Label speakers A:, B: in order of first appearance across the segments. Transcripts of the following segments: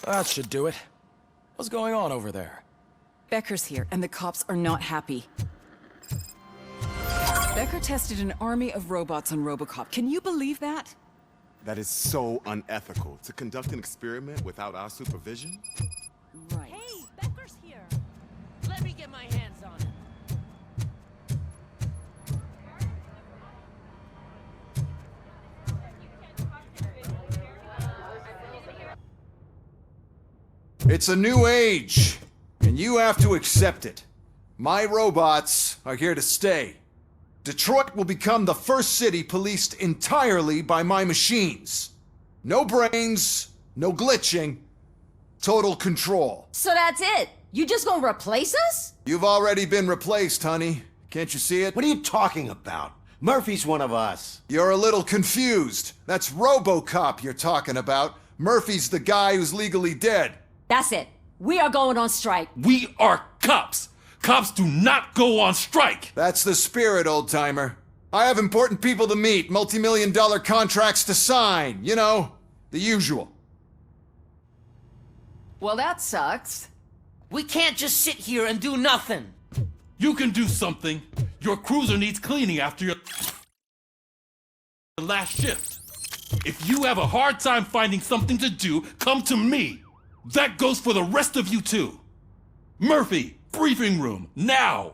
A: That should do it. What's going on over there?
B: Becker's here, and the cops are not happy. Becker tested an army of robots on Robocop. Can you believe that?
C: That is so unethical. To conduct an experiment without our supervision?
B: Right.
D: Hey, Becker's here. Let me get my hands on him.
E: It's a new age, and you have to accept it. My robots are here to stay. Detroit will become the first city policed entirely by my machines. No brains, no glitching, total control.
F: So that's it? You just gonna replace us?
E: You've already been replaced, honey. Can't you see it?
G: What are you talking about? Murphy's one of us.
E: You're a little confused. That's Robocop you're talking about. Murphy's the guy who's legally dead.
F: That's it. We are going on strike.
H: We are cops. Cops do not go on strike.
E: That's the spirit, old-timer. I have important people to meet, multi-million-dollar contracts to sign. You know, the usual.
F: Well, that sucks.
D: We can't just sit here and do nothing.
H: You can do something. Your cruiser needs cleaning after your last shift. If you have a hard time finding something to do, come to me. That goes for the rest of you too. Murphy, briefing room, now!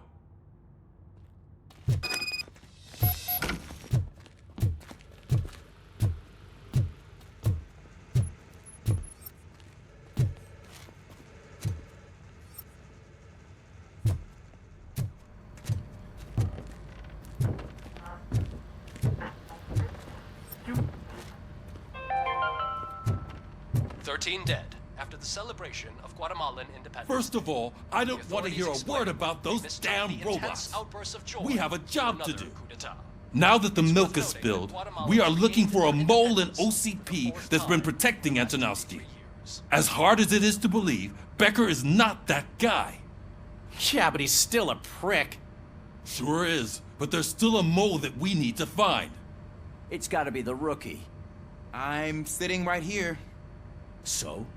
I: Dead after the celebration of Guatemalan independence.
H: First of all, I don't want to hear a word about those damn robots. We have a job to do. Now that the milk is spilled, we are looking for a mole in OCP that's been protecting Antonowski. As hard as it is to believe, Becker is not that guy.
A: Yeah, but he's still a prick.
H: Sure is, but there's still a mole that we need to find.
G: It's gotta be the rookie.
A: I'm sitting right here.
H: So?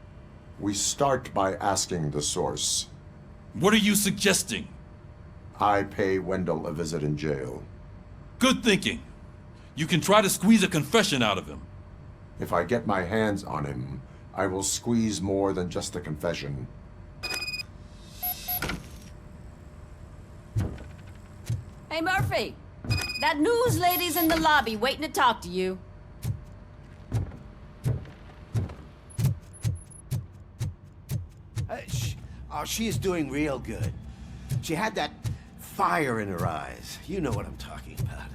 J: We start by asking the source.
H: What are you suggesting?
J: I pay Wendell a visit in jail.
H: Good thinking. You can try to squeeze a confession out of him.
J: If I get my hands on him, I will squeeze more than just a confession.
F: Hey, Murphy. That news lady's in the lobby waiting to talk to you.
G: She is doing real good. She had that fire in her eyes. You know what I'm talking about.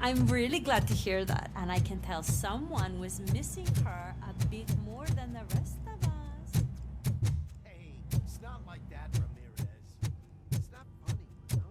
K: I'm really glad to hear that, and I can tell someone was missing her a bit more than the rest of us.
G: Hey, it's not like that, Ramirez. It's not funny, you know?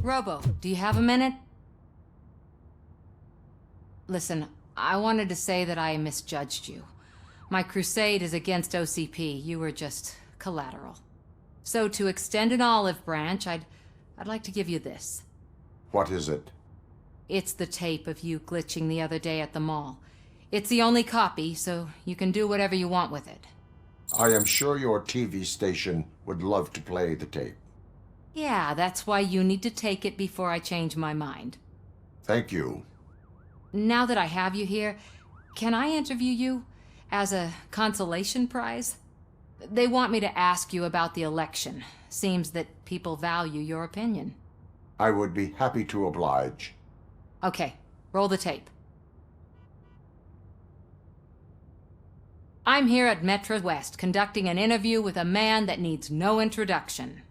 F: Robo, do you have a minute? Listen, I wanted to say that I misjudged you. My crusade is against OCP. You were just collateral. So to extend an olive branch, I'd like to give you this.
J: What is it?
F: It's the tape of you glitching the other day at the mall. It's the only copy, so you can do whatever you want with it.
J: I am sure your TV station would love to play the tape.
F: Yeah, that's why you need to take it before I change my mind.
J: Thank you.
F: Now that I have you here, can I interview you as a consolation prize? They want me to ask you about the election. Seems that people value your opinion.
J: I would be happy to oblige.
F: Okay, roll the tape. I'm here at Metro West conducting an interview with a man that needs no introduction.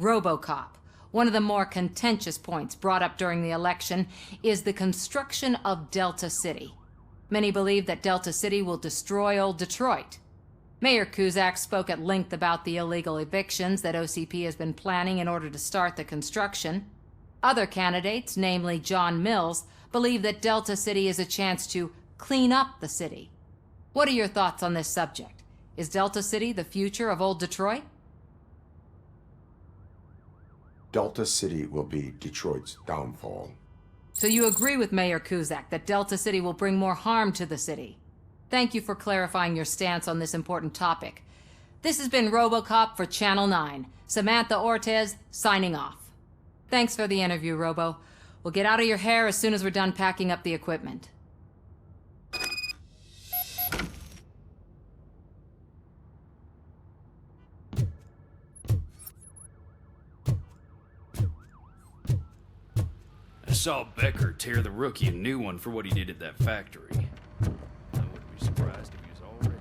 F: Robocop. One of the more contentious points brought up during the election is the construction of Delta City. Many believe that Delta City will destroy old Detroit. Mayor Cusack spoke at length about the illegal evictions that OCP has been planning in order to start the construction. Other candidates, namely John Mills, believe that Delta City is a chance to clean up the city. What are your thoughts on this subject? Is Delta City the future of old Detroit?
J: Delta City will be Detroit's downfall.
F: So you agree with Mayor Kuzak that Delta City will bring more harm to the city? Thank you for clarifying your stance on this important topic. This has been Robocop for Channel 9. Samantha Ortez, signing off. Thanks for the interview, Robo. We'll get out of your hair as soon as we're done packing up the equipment.
L: I saw Becker tear the rookie a new one for what he did at that factory. I wouldn't be surprised if he was already...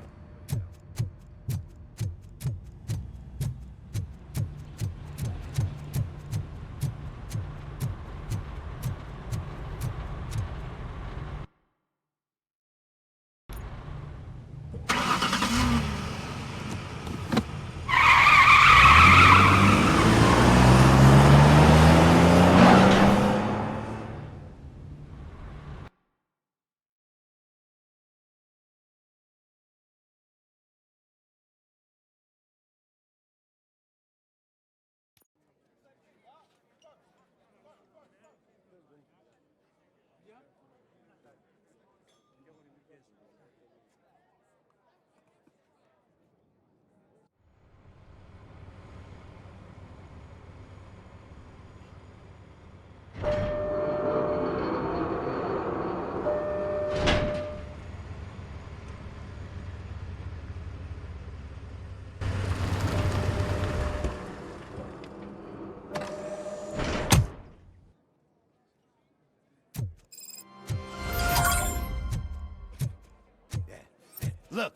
G: Look,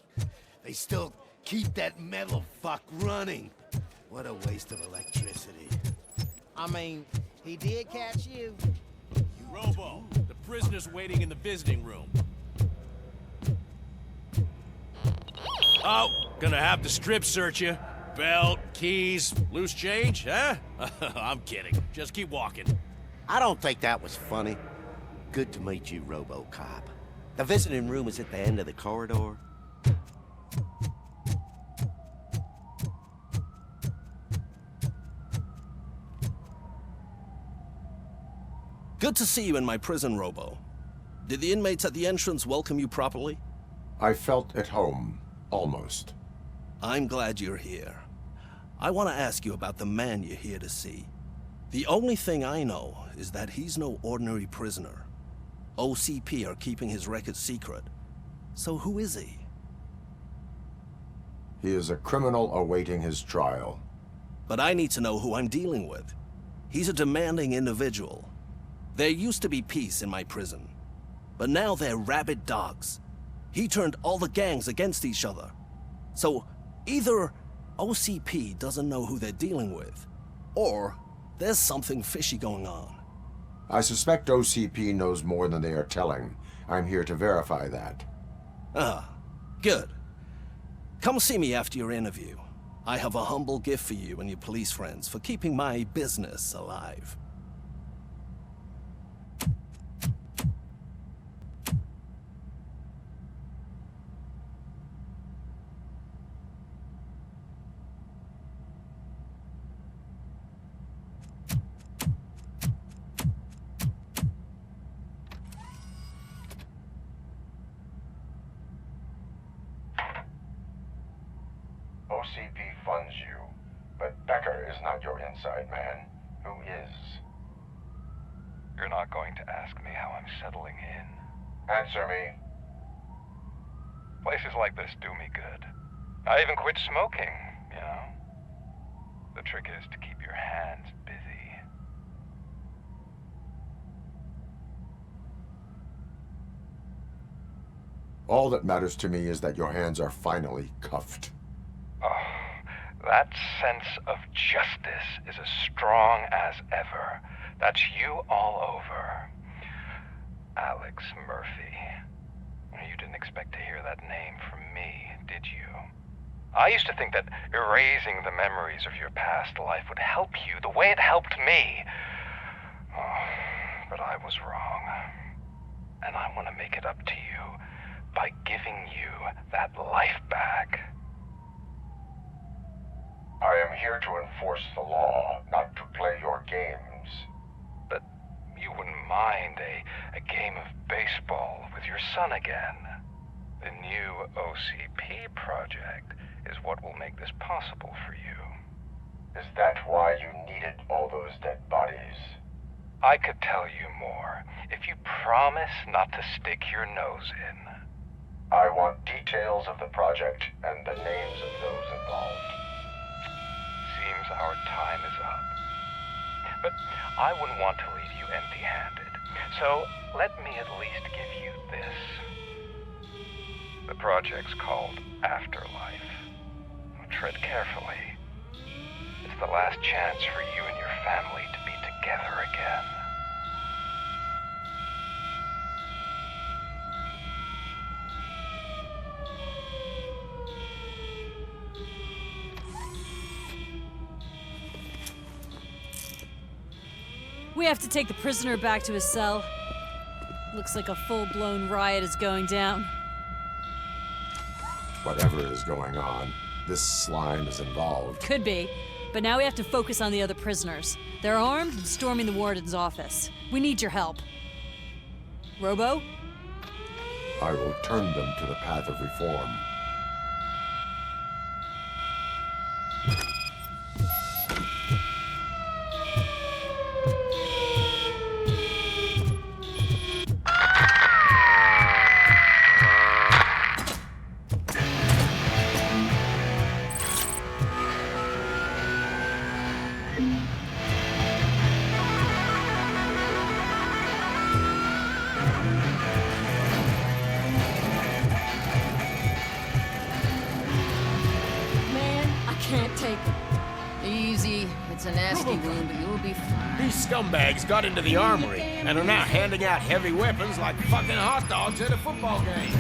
G: they still keep that metal fuck running. What a waste of electricity.
D: I mean, he did catch you.
A: Robo, the prisoner's waiting in the visiting room. Oh, gonna have to strip search you. Belt, keys, loose change, huh? I'm kidding. Just keep walking.
G: I don't think that was funny. Good to meet you, Robocop. The visiting room is at the end of the corridor.
M: Good to see you in my prison, Robo. Did the inmates at the entrance welcome you properly?
J: I felt at home, almost.
M: I'm glad you're here. I want to ask you about the man you're here to see. The only thing I know is that he's no ordinary prisoner. OCP are keeping his record secret. So who is he?
J: He is a criminal awaiting his trial.
M: But I need to know who I'm dealing with. He's a demanding individual. There used to be peace in my prison, but now they're rabid dogs. He turned all the gangs against each other. So either OCP doesn't know who they're dealing with, or there's something fishy going on.
J: I suspect OCP knows more than they are telling. I'm here to verify that.
M: Ah, good. Come see me after your interview. I have a humble gift for you and your police friends for keeping my business alive.
J: OCP funds you, but Becker is not your inside man. Who is?
N: You're not going to ask me how I'm settling in.
J: Answer me.
N: Places like this do me good. I even quit smoking, you know. The trick is to keep your hands busy.
J: All that matters to me is that your hands are finally cuffed.
N: Oh, that sense of justice is as strong as ever. That's you all over. Alex Murphy. You didn't expect to hear that name from me, did you? I used to think that erasing the memories of your past life would help you the way it helped me. But I was wrong. And I want to make it up to you by giving you that life back.
J: I am here to enforce the law, not to play your games.
N: But you wouldn't mind a game of baseball with your son again. The new OCP project is what will make this possible for you.
J: Is that why you needed all those dead bodies?
N: I could tell you more if you promise not to stick your nose in.
J: I want details of the project and the names of those involved.
N: Seems our time is up. But I wouldn't want to leave you empty-handed. So let me at least give you this. The project's called Afterlife. Tread carefully. It's the last chance for you and your family to be together again.
K: We have to take the prisoner back to his cell. Looks like a full-blown riot is going down.
J: Whatever is going on, this slime is involved.
K: Could be, but now we have to focus on the other prisoners. They're armed and storming the warden's office. We need your help. Robo?
J: I will turn them to the path of reform.
B: Can't take it. Easy. It's a nasty wound, but you'll be fine.
A: These scumbags got into the armory and are now handing out heavy weapons like fucking hot dogs at a football game.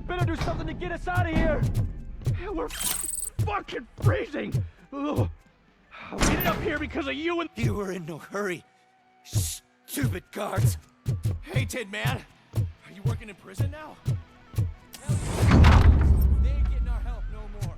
O: better do something to get us out of here. We're fucking freezing. Ugh. We ended up here because of you and...
A: You were in no hurry. Stupid guards. Hey, Tin Man. Are you working in prison now? They ain't getting our help no more.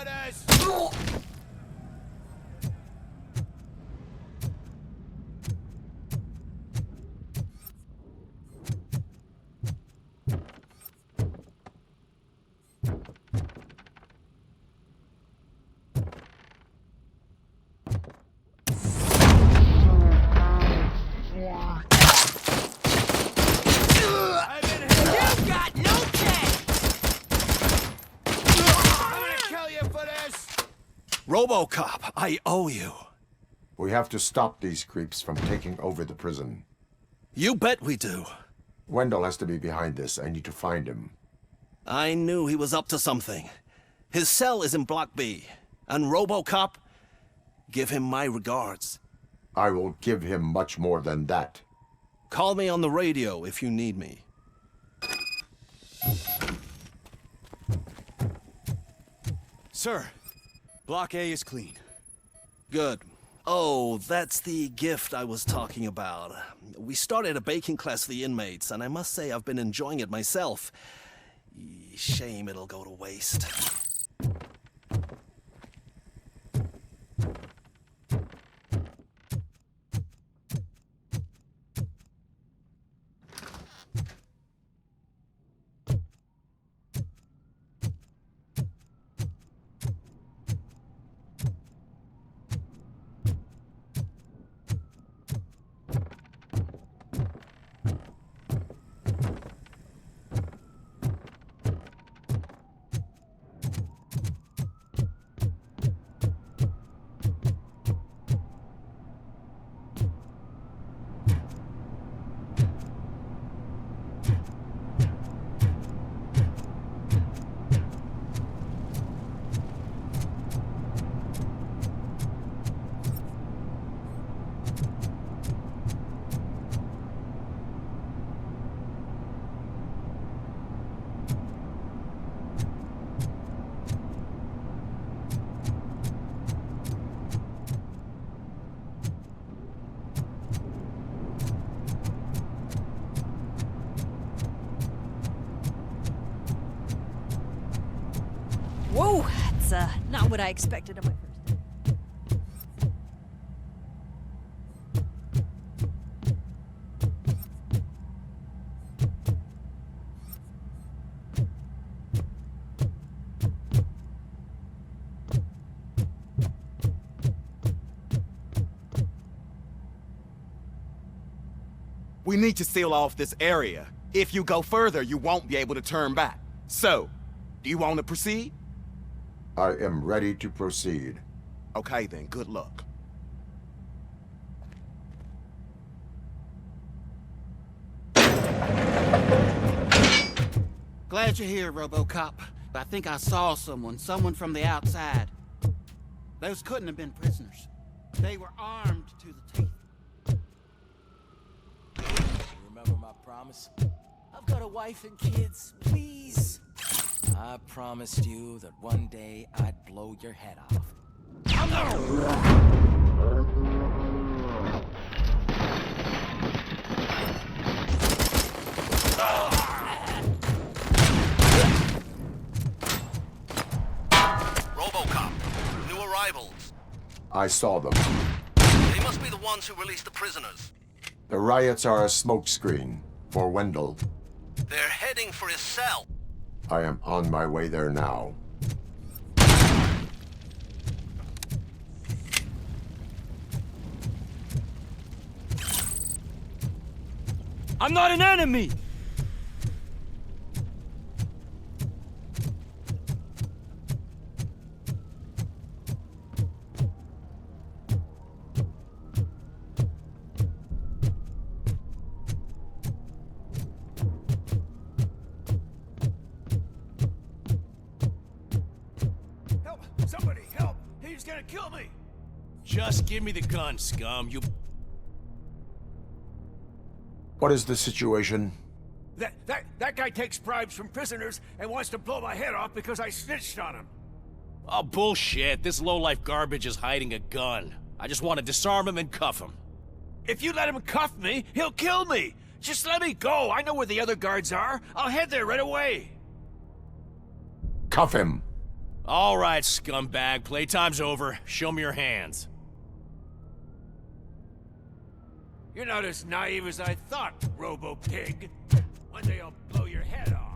A: footers!
D: You've got no chance! I'm gonna kill you for this!
M: Robocop, I owe you.
J: We have to stop these creeps from taking over the prison.
M: You bet we do.
J: Wendell has to be behind this. I need to find him.
M: I knew he was up to something. His cell is in Block B. And Robocop, give him my regards.
J: I will give him much more than that.
M: Call me on the radio if you need me.
P: Sir, Block A is clean.
M: Good. Oh, that's the gift I was talking about. We started a baking class for the inmates, and I must say I've been enjoying it myself. Shame it'll go to waste.
K: Whoa, that's not what I expected of my first day.
C: We need to seal off this area. If you go further, you won't be able to turn back. So, do you want to proceed?
J: I am ready to proceed.
C: Okay then, good luck.
Q: Glad you're here, Robocop. I think I saw someone from the outside. Those couldn't have been prisoners. They were armed to the teeth.
R: Remember my promise? I've got a wife and kids, please. I promised you that one day I'd blow your head off.
M: Robocop, new arrivals.
J: I saw them.
M: They must be the ones who released the prisoners.
J: The riots are a smokescreen for Wendell.
M: They're heading for his cell.
J: I am on my way there now.
O: I'm not an enemy!
A: Somebody help! He's gonna kill me! Just give me the gun, scum. You...
J: What is the situation?
A: That guy takes bribes from prisoners and wants to blow my head off because I snitched on him. Oh, bullshit. This lowlife garbage is hiding a gun. I just want to disarm him and cuff him. If you let him cuff me, he'll kill me. Just let me go. I know where the other guards are. I'll head there right away.
J: Cuff him.
A: All right, scumbag. Playtime's over. Show me your hands.
O: You're not as naive as I thought, Robo-Pig. One day I'll blow your head off.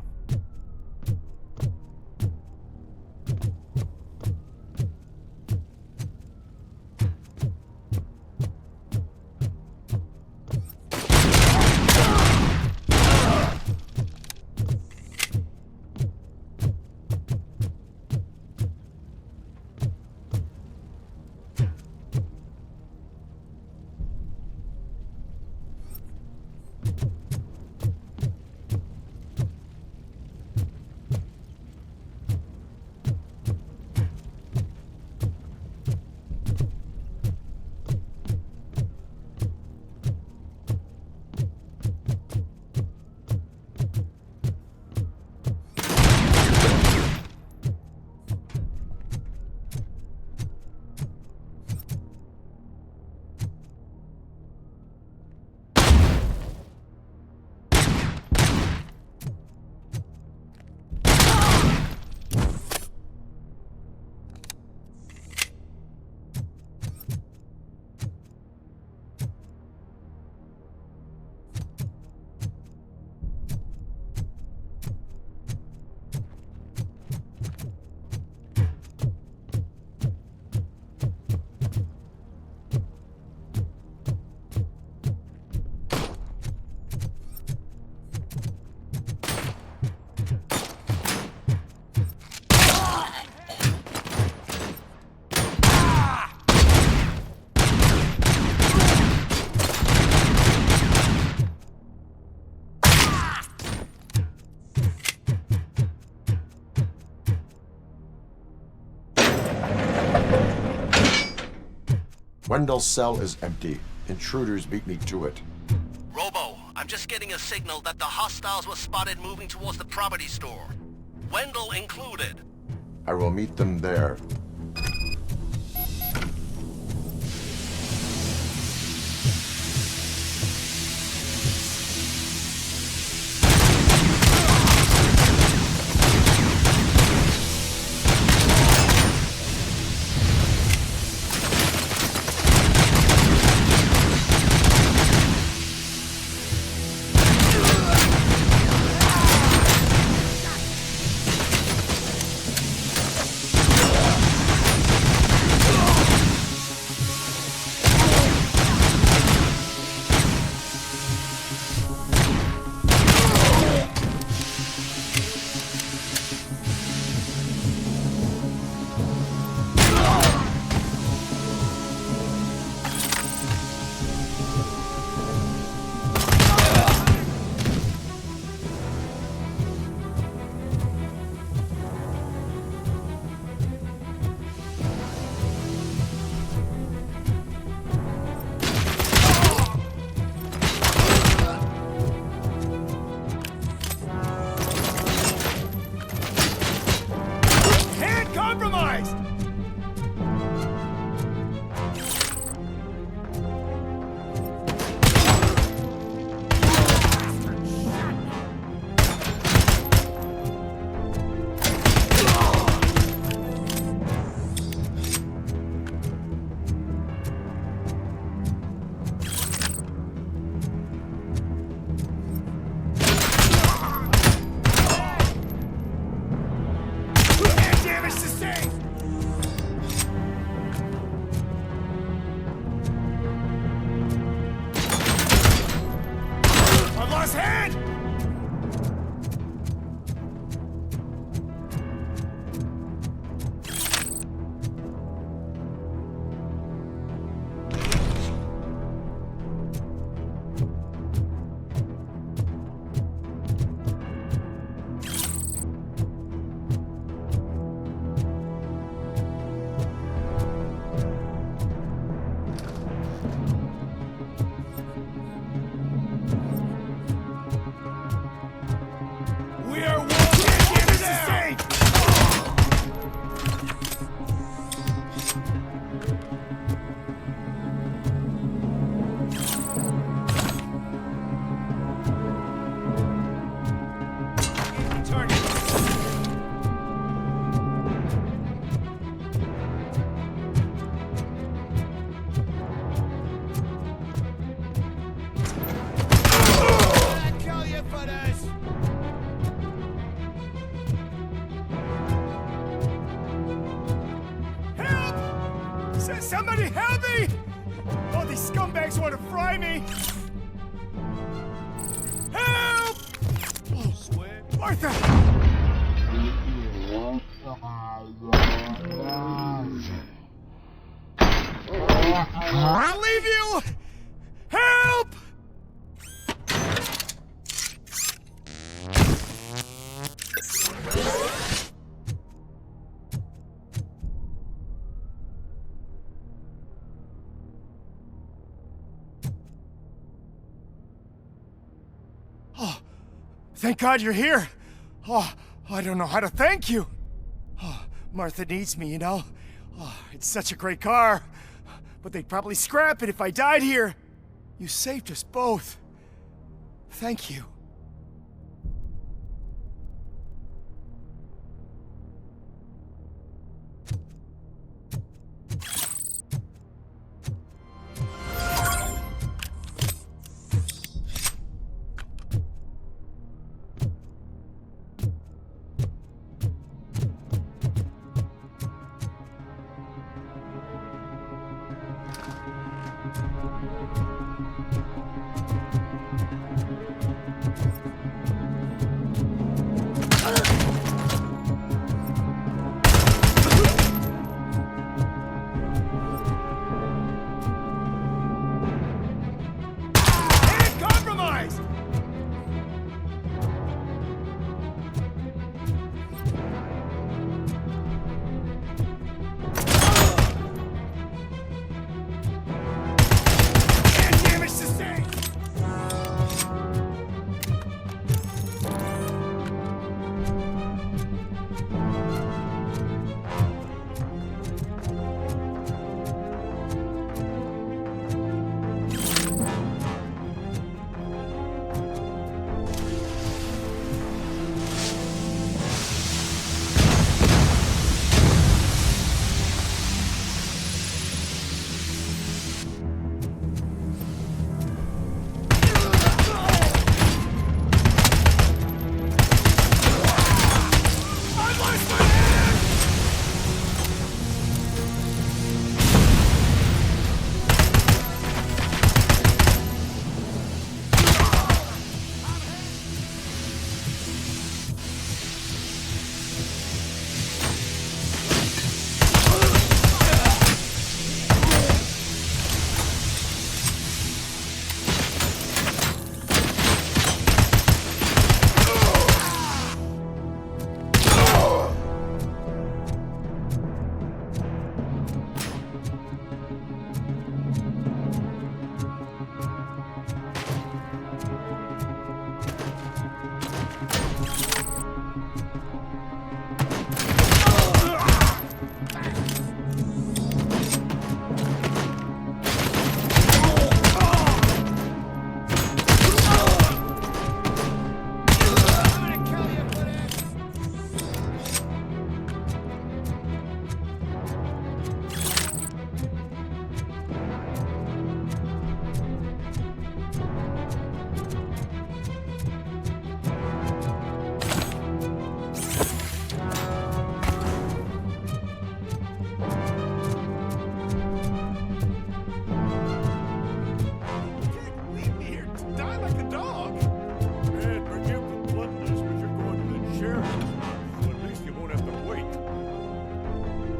J: Wendell's cell is empty. Intruders beat me to it.
M: Robo, I'm just getting a signal that the hostiles were spotted moving towards the property store. Wendell included.
J: I will meet them there.
O: Somebody help me! Oh, these scumbags want to fry me! Help! Martha! I'll leave you! Help! Oh, thank God you're here. Oh, I don't know how to thank you. Oh, Martha needs me, you know. Oh, it's such a great car. But they'd probably scrap it if I died here. You saved us both. Thank you.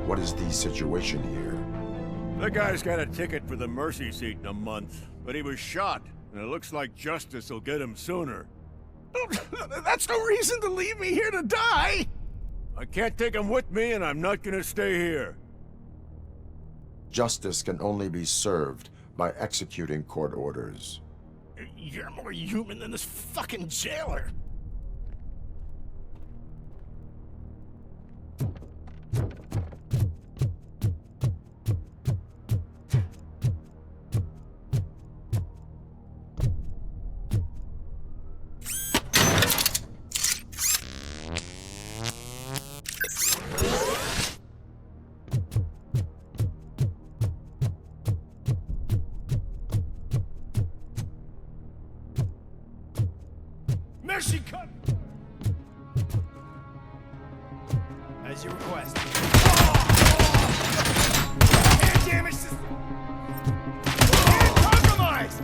J: What is the situation here?
S: The guy's got a ticket for the mercy seat in a month, but he was shot, and it looks like justice will get him sooner. That's no reason to leave me here to die! I can't take him with me, and I'm not gonna stay here.
J: Justice can only be served by executing court orders.
A: You're more human than this fucking jailer. Mercy cut! As you request. Oh! Damn
O: damage to... Can't compromise!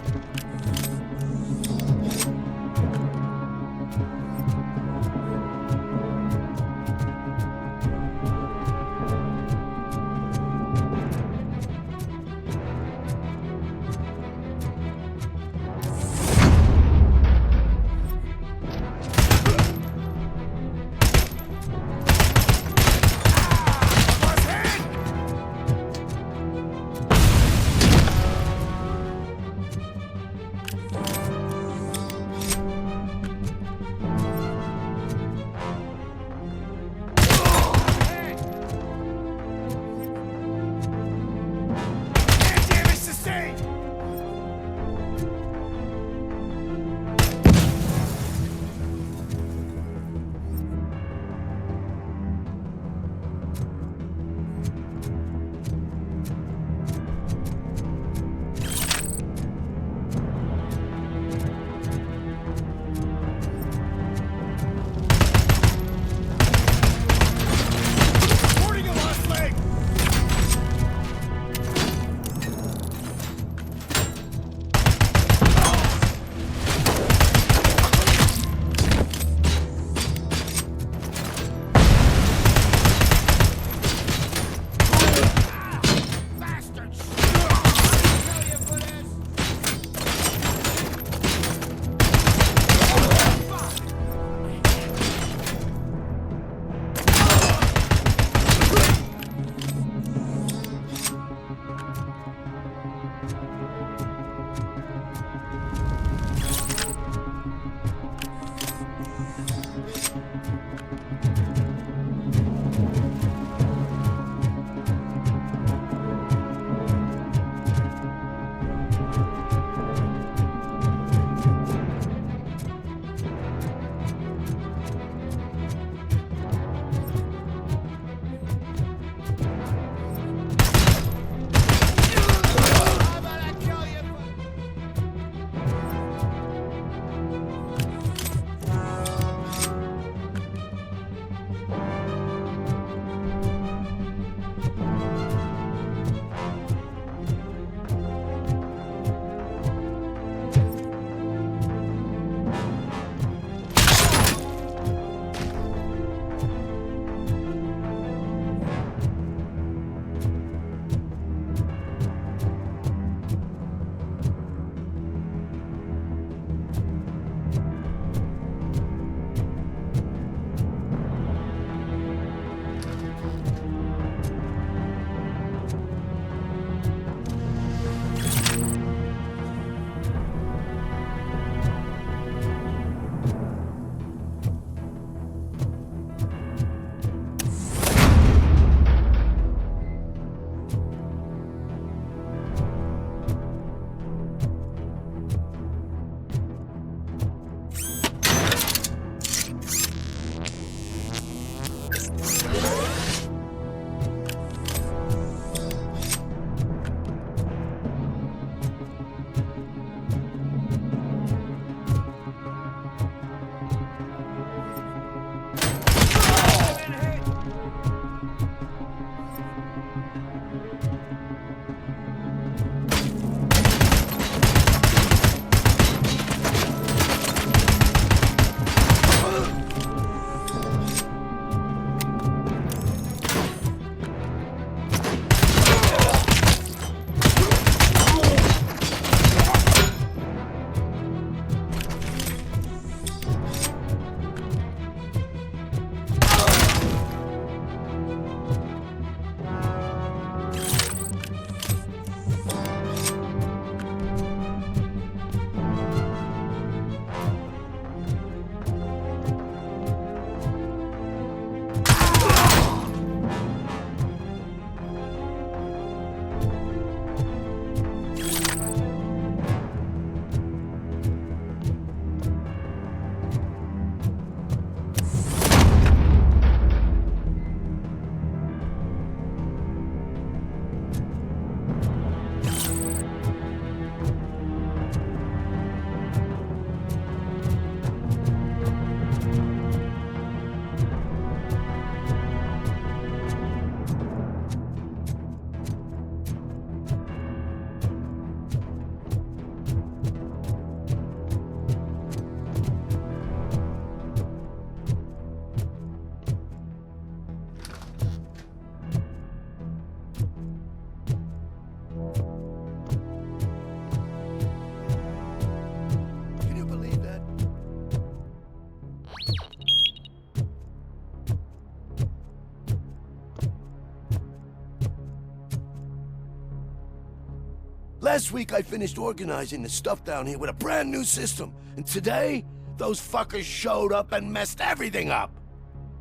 G: Last week I finished organizing the stuff down here with a brand new system. And today, those fuckers showed up and messed everything up.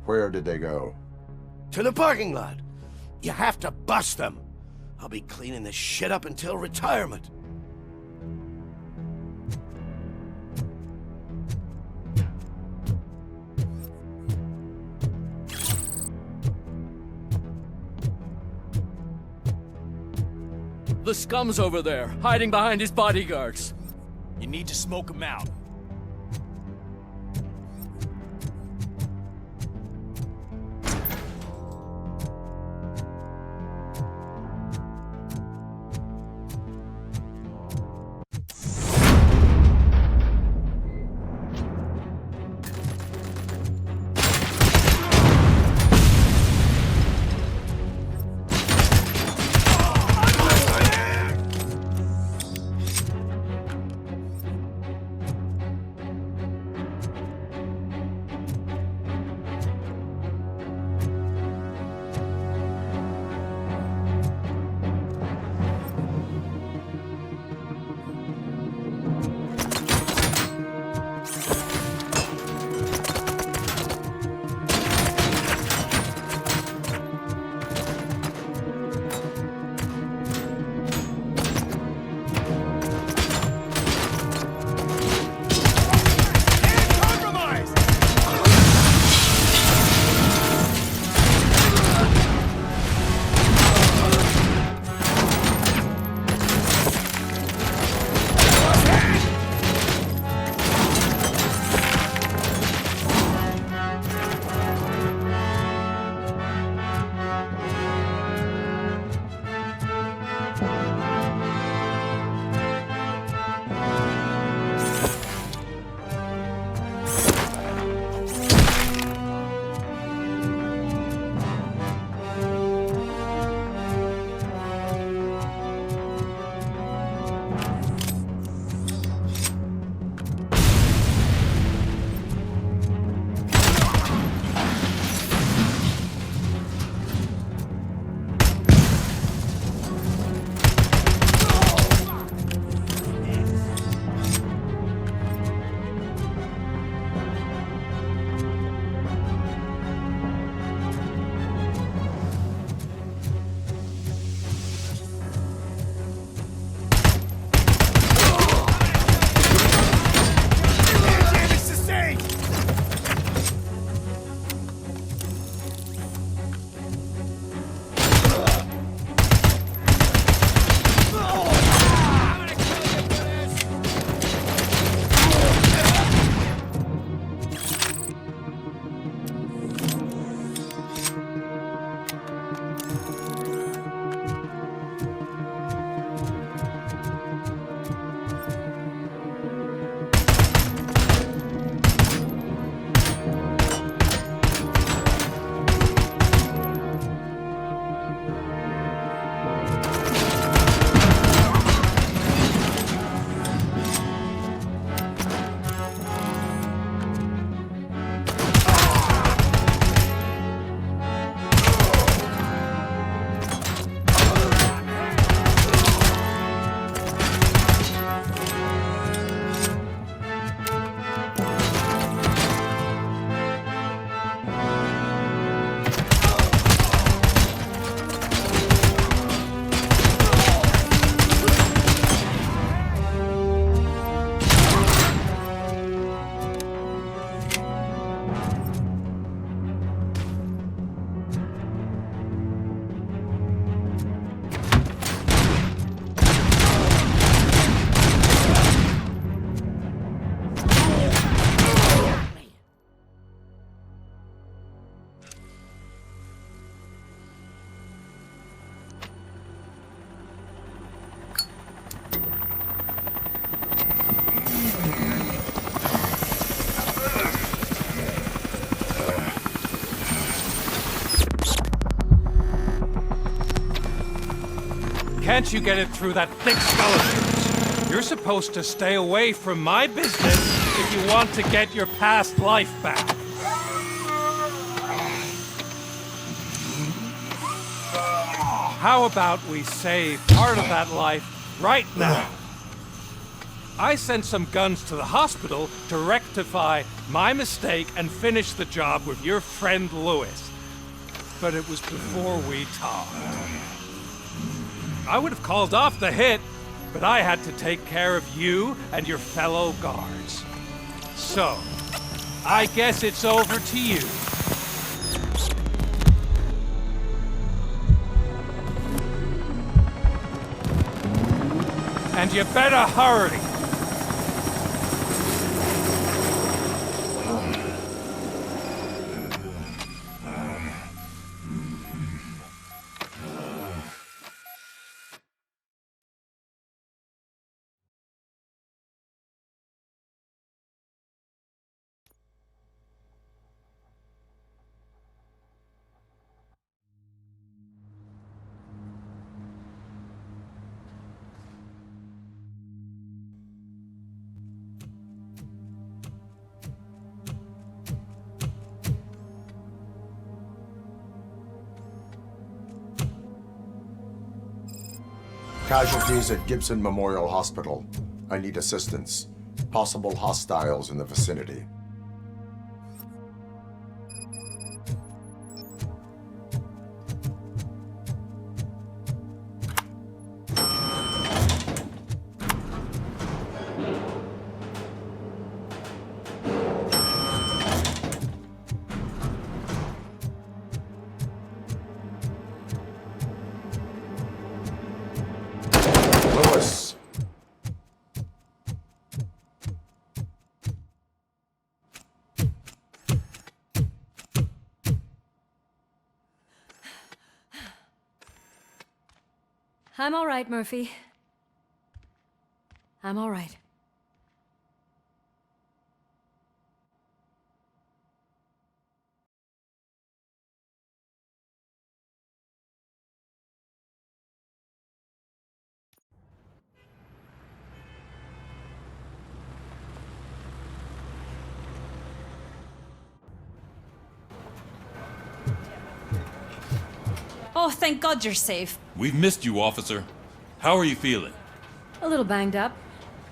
J: Where did they go?
G: To the parking lot. You have to bust them. I'll be cleaning this shit up until retirement.
R: The scum's over there, hiding behind his bodyguards.
A: You need to smoke him out.
T: Can't you get it through that thick skeleton? You're supposed to stay away from my business if you want to get your past life back. How about we save part of that life Right now. I sent some guns to the hospital to rectify my mistake and finish the job with your friend Lewis. But it was before we talked. I would have called off the hit, but I had to take care of you and your fellow guards. So, I guess it's over to you. And you better hurry.
J: Casualties at Gibson Memorial Hospital. I need assistance. Possible hostiles in the vicinity. Lewis.
U: I'm all right, Murphy. I'm all right. Oh, thank God you're safe.
H: We've missed you, officer. How are you feeling?
U: A little banged up,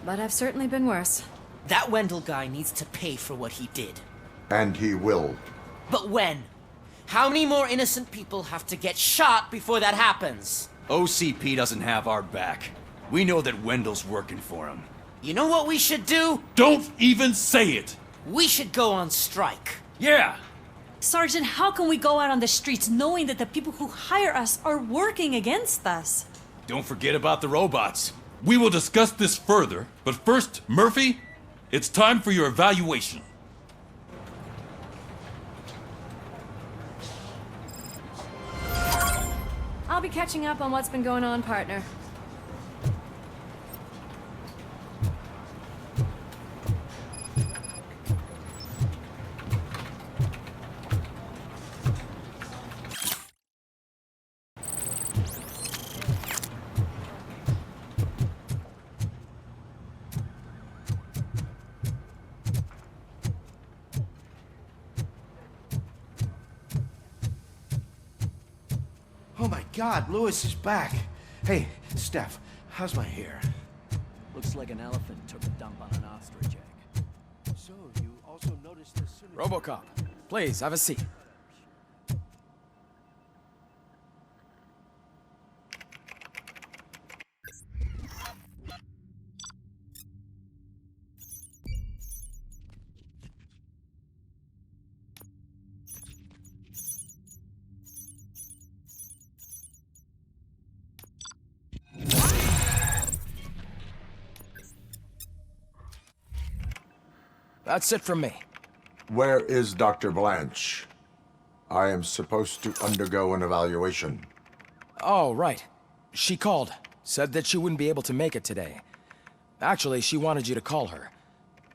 U: but I've certainly been worse.
R: That Wendell guy needs to pay for what he did.
J: And he will.
R: But when? How many more innocent people have to get shot before that happens?
P: OCP doesn't have our back. We know that Wendell's working for him.
R: You know what we should do?
H: Don't even say it!
R: We should go on strike.
P: Yeah!
K: Sergeant, how can we go out on the streets knowing that the people who hire us are working against us?
P: Don't forget about the robots.
H: We will discuss this further, but first, Murphy, it's time for your evaluation.
U: I'll be catching up on what's been going on, partner.
G: Oh my God, Lewis is back. Hey, Steph, how's my hair?
R: Looks like an elephant took a dump on an ostrich egg.
G: So, you also noticed this...
P: Robocop, please, have a seat. That's it from me.
J: Where is Dr. Blanche? I am supposed to undergo an evaluation.
P: Oh, right. She called. Said that she wouldn't be able to make it today. Actually, she wanted you to call her.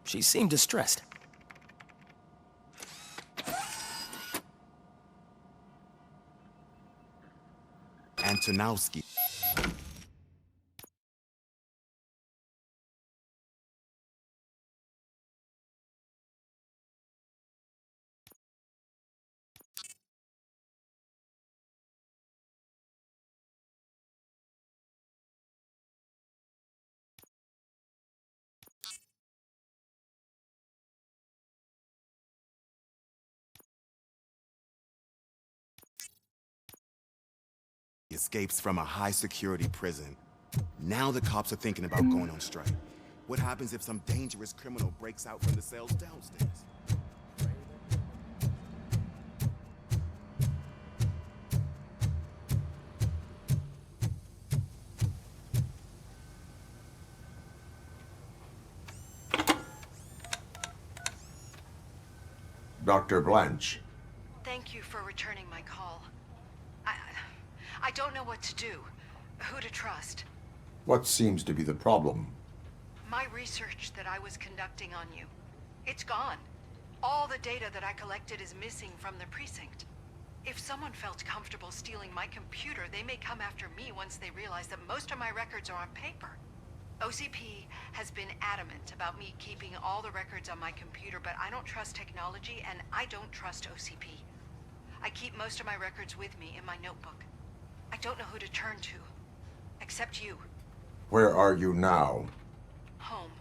P: She seemed distressed.
C: Antonowski. escapes from a high-security prison. Now the cops are thinking about going on strike. What happens if some dangerous criminal breaks out from the cells downstairs?
J: Dr. Blanche.
E: Thank you for returning my call. I don't know what to do, who to trust.
J: What seems to be the problem?
E: My research that I was conducting on you, it's gone. All the data that I collected is missing from the precinct. If someone felt comfortable stealing my computer, they may come after me once they realize that most of my records are on paper. OCP has been adamant about me keeping all the records on my computer, but I don't trust technology and I don't trust OCP. I keep most of my records with me in my notebook. I don't know who to turn to, except you.
J: Where are you now?
E: Home.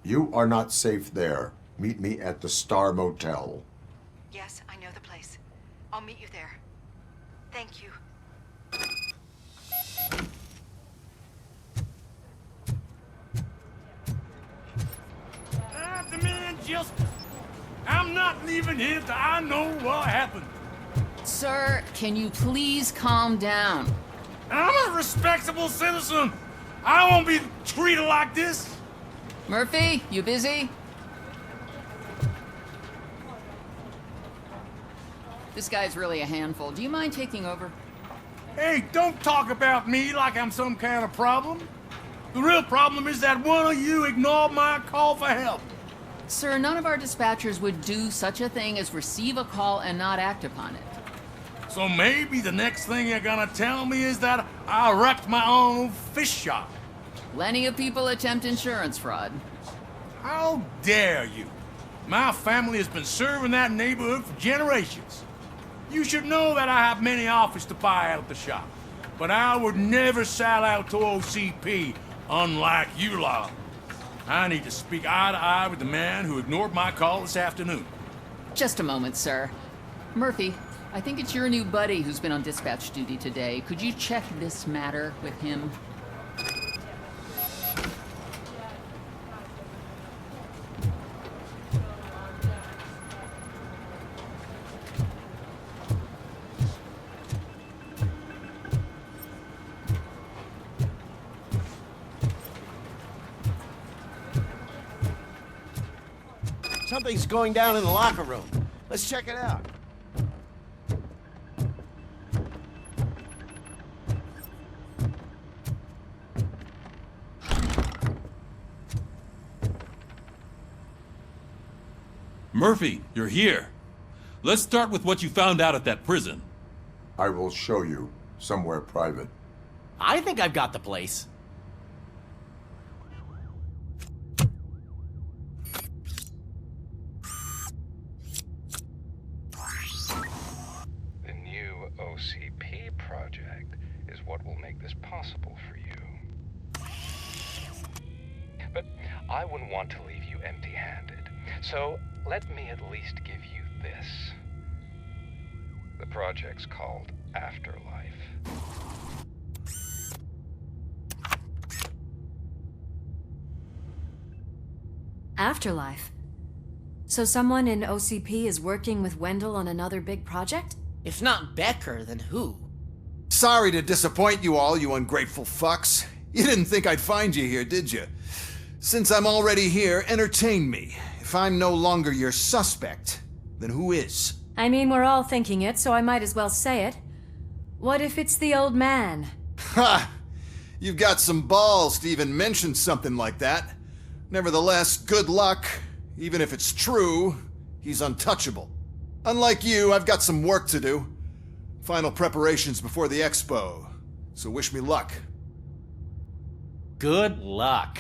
J: You are not safe there. Meet me at the Star Motel.
E: Yes, I know the place. I'll meet you there. Thank you.
V: I demand justice. I'm not leaving here till I know what happened.
B: Sir, can you please calm down?
V: I'm a respectable citizen. I won't be treated like this.
B: Murphy, you busy? This guy's really a handful. Do you mind taking over?
V: Hey, don't talk about me like I'm some kind of problem. The real problem is that one of you ignored my call for help.
B: Sir, none of our dispatchers would do such a thing as receive a call and not act upon it.
V: So maybe the next thing you're gonna tell me is that I wrecked my own fish shop.
B: Plenty of people attempt insurance fraud.
V: How dare you? My family has been serving that neighborhood for generations. You should know that I have many offers to buy out the shop. But I would never sell out to OCP, unlike you lot. I need to speak eye to eye with the man who ignored my call this afternoon.
B: Just a moment, sir. Murphy, I think it's your new buddy who's been on dispatch duty today. Could you check this matter with him?
G: Something's going down in the locker room. Let's check it out.
H: Murphy, you're here. Let's start with what you found out at that prison.
J: I will show you somewhere private.
R: I think I've got the place.
N: The new OCP project is what will make this possible for you. But I wouldn't want to leave you empty-handed. So let me at least give you this. The project's called Afterlife.
U: Afterlife? So someone in OCP is working with Wendell on another big project?
R: If not Becker, then who?
W: Sorry to disappoint you all, you ungrateful fucks. You didn't think I'd find you here, did you? Since I'm already here, entertain me. If I'm no longer your suspect, then who is?
U: I mean, we're all thinking it, so I might as well say it. What if it's the old man?
W: Ha! You've got some balls to even mention something like that. Nevertheless, good luck. Even if it's true, he's untouchable. Unlike you, I've got some work to do. Final preparations before the expo. So wish me luck.
L: Good luck.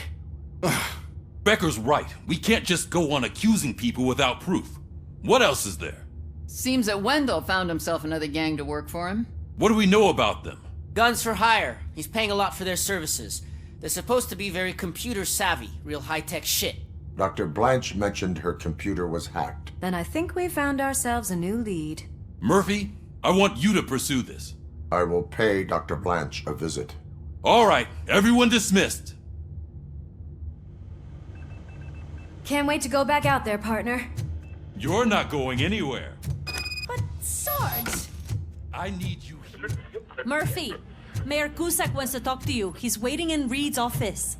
H: Becker's right. We can't just go on accusing people without proof. What else is there?
B: Seems that Wendell found himself another gang to work for him.
H: What do we know about them?
R: Guns for hire. He's paying a lot for their services. They're supposed to be very computer savvy, real high-tech shit.
J: Dr. Blanche mentioned her computer was hacked.
U: Then I think we found ourselves a new lead.
H: Murphy, I want you to pursue this.
J: I will pay Dr. Blanche a visit.
H: All right, everyone dismissed.
U: Can't wait to go back out there, partner.
H: You're not going anywhere.
K: But, Sarge!
H: I need you here.
K: Murphy, Mayor Cusack wants to talk to you. He's waiting in Reed's office.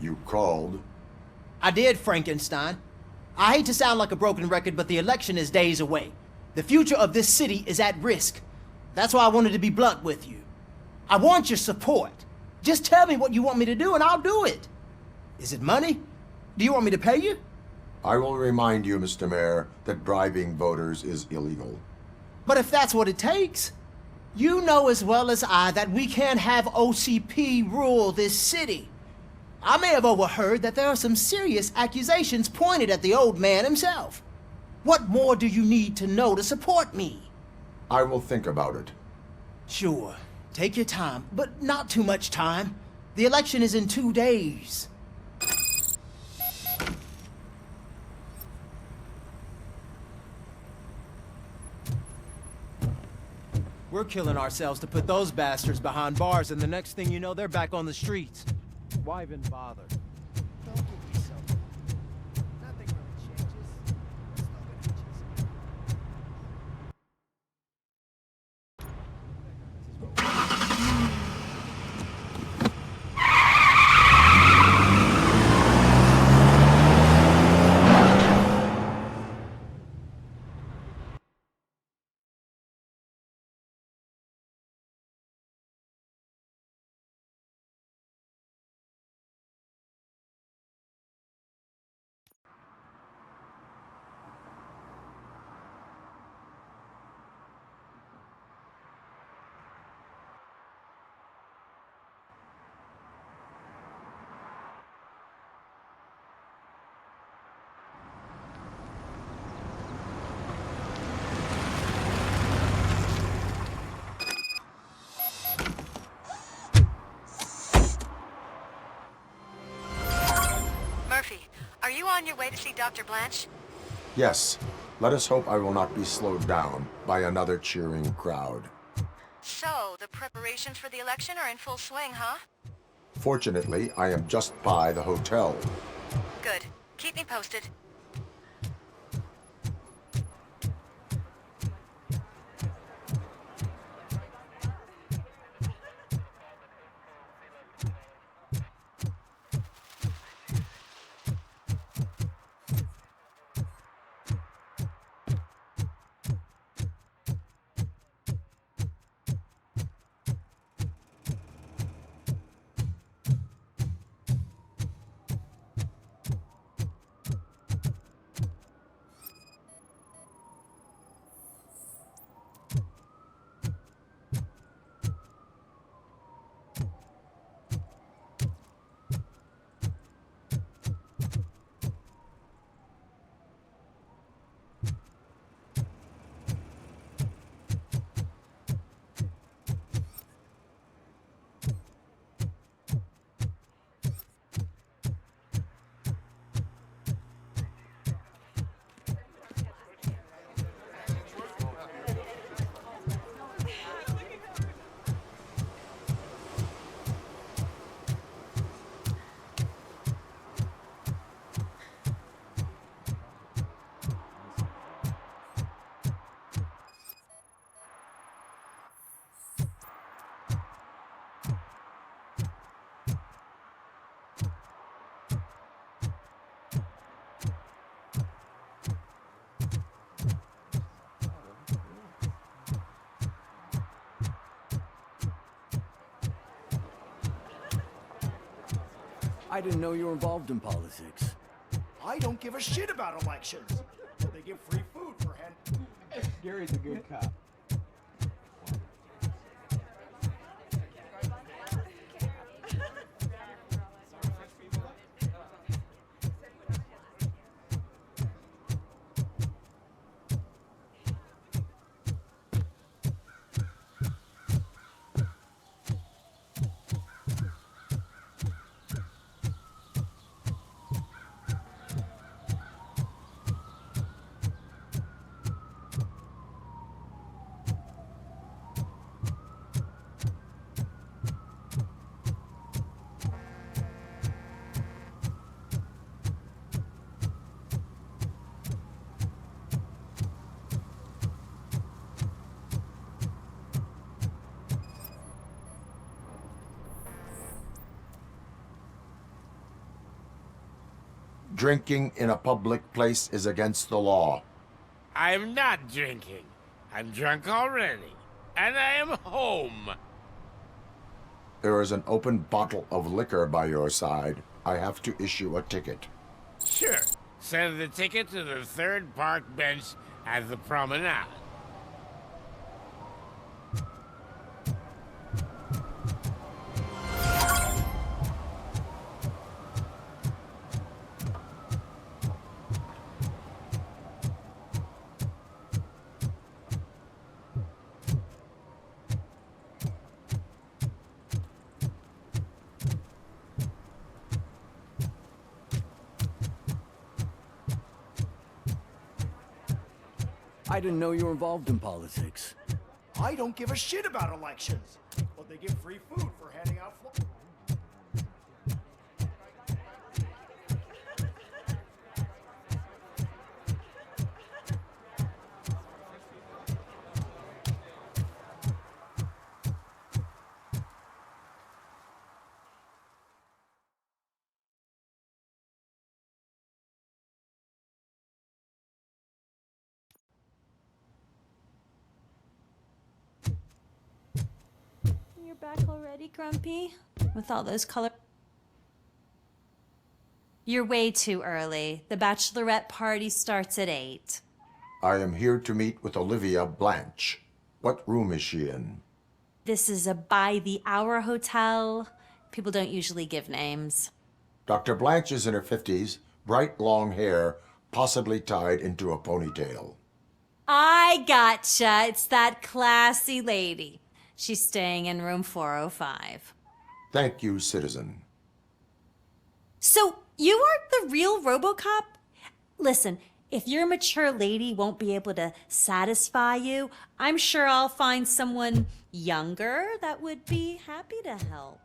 J: You called?
D: I did, Frankenstein. I hate to sound like a broken record, but the election is days away. The future of this city is at risk. That's why I wanted to be blunt with you. I want your support. Just tell me what you want me to do and I'll do it. Is it money? Do you want me to pay you?
J: I will remind you, Mr. Mayor, that bribing voters is illegal.
D: But if that's what it takes, you know as well as I that we can't have OCP rule this city. I may have overheard that there are some serious accusations pointed at the old man himself. What more do you need to know to support me?
J: I will think about it.
D: Sure. Take your time, but not too much time. The election is in 2 days. We're killing ourselves to put those bastards behind bars, and the next thing you know, they're back on the streets. Why even bother? Don't give yourself. Nothing really changes.
E: Are you on your way to see Dr. Blanche?
J: Yes. Let us hope I will not be slowed down by another cheering crowd.
E: So, the preparations for the election are in full swing, huh?
J: Fortunately, I am just by the hotel.
E: Good. Keep me posted.
F: I didn't know you were involved in politics.
O: I don't give a shit about elections. They give free food for hen.
F: Gary's a good cop.
J: Drinking in a public place is against the law.
I: I'm not drinking. I'm drunk already. And I am home.
J: There is an open bottle of liquor by your side. I have to issue a ticket.
I: Sure. Send the ticket to the third park bench at the promenade.
F: I didn't know you were involved in politics.
O: I don't give a shit about elections. But they give free food for handing out
K: You're back already, Grumpy? With all those color... You're way too early. The bachelorette party starts at 8.
J: I am here to meet with Olivia Blanche. What room is she in?
K: This is a by-the-hour hotel. People don't usually give names.
J: Dr. Blanche is in her 50s, bright long hair, possibly tied into a ponytail.
K: I gotcha. It's that classy lady. She's staying in room 405.
J: Thank you, citizen.
K: So, you aren't the real Robocop? Listen, if your mature lady won't be able to satisfy you, I'm sure I'll find someone younger that would be happy to help.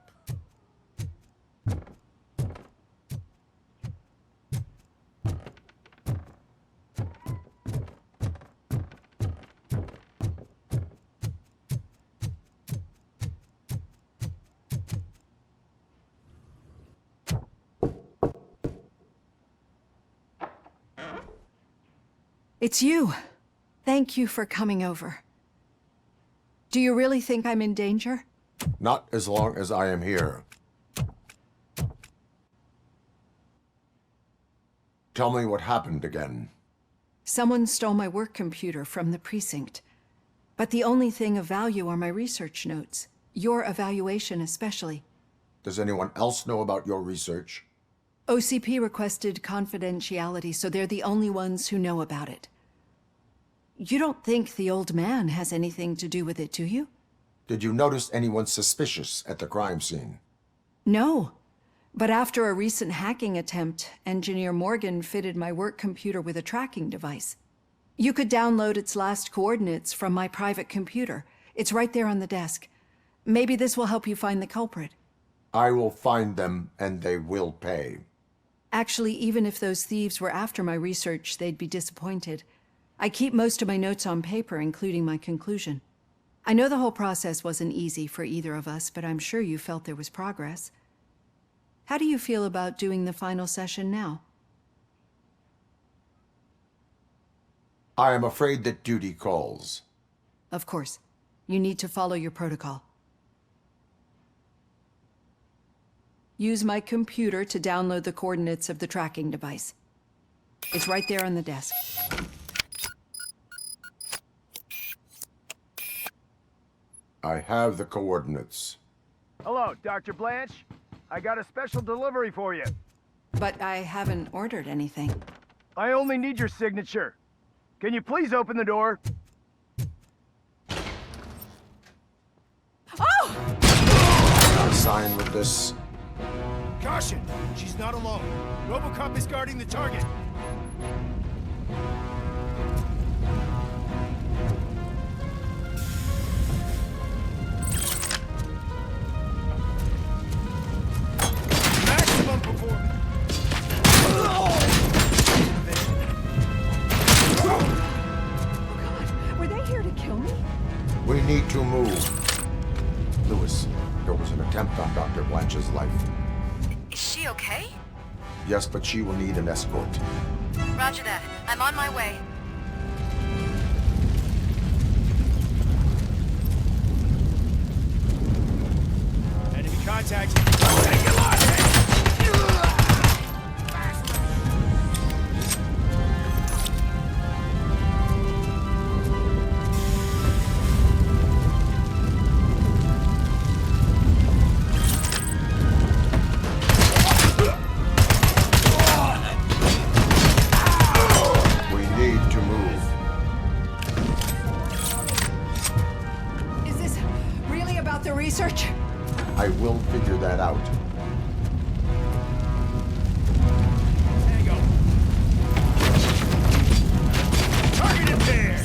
M: It's you. Thank you for coming over. Do you really think I'm in danger?
J: Not as long as I am here. Tell me what happened again.
M: Someone stole my work computer from the precinct. But the only thing of value are my research notes. Your evaluation especially.
J: Does anyone else know about your research?
M: OCP requested confidentiality, so they're the only ones who know about it. You don't think the old man has anything to do with it, do you?
J: Did you notice anyone suspicious at the crime scene?
M: No. But after a recent hacking attempt, Engineer Morgan fitted my work computer with a tracking device. You could download its last coordinates from my private computer. It's right there on the desk. Maybe this will help you find the culprit.
J: I will find them, and they will pay.
M: Actually, even if those thieves were after my research, they'd be disappointed. I keep most of my notes on paper, including my conclusion. I know the whole process wasn't easy for either of us, but I'm sure you felt there was progress. How do you feel about doing the final session now?
J: I am afraid that duty calls.
M: Of course. You need to follow your protocol. Use my computer to download the coordinates of the tracking device. It's right there on the desk.
J: I have the coordinates.
O: Hello, Dr. Blanche. I got a special delivery for you.
M: But I haven't ordered anything.
O: I only need your signature. Can you please open the door?
M: Oh!
J: Sign with this.
O: Caution! She's not alone. Robocop is guarding the target. Maximum performance.
M: Oh God, were they here to kill me?
J: We need to move. Lewis, there was an attempt on Dr. Blanche's life.
E: Is she okay?
J: Yes, but she will need an escort.
E: Roger that. I'm on my way.
O: Enemy contact. Take your life!
J: We need to move.
M: Is this really about the research?
J: I will figure that out.
O: Tango. Targeted there.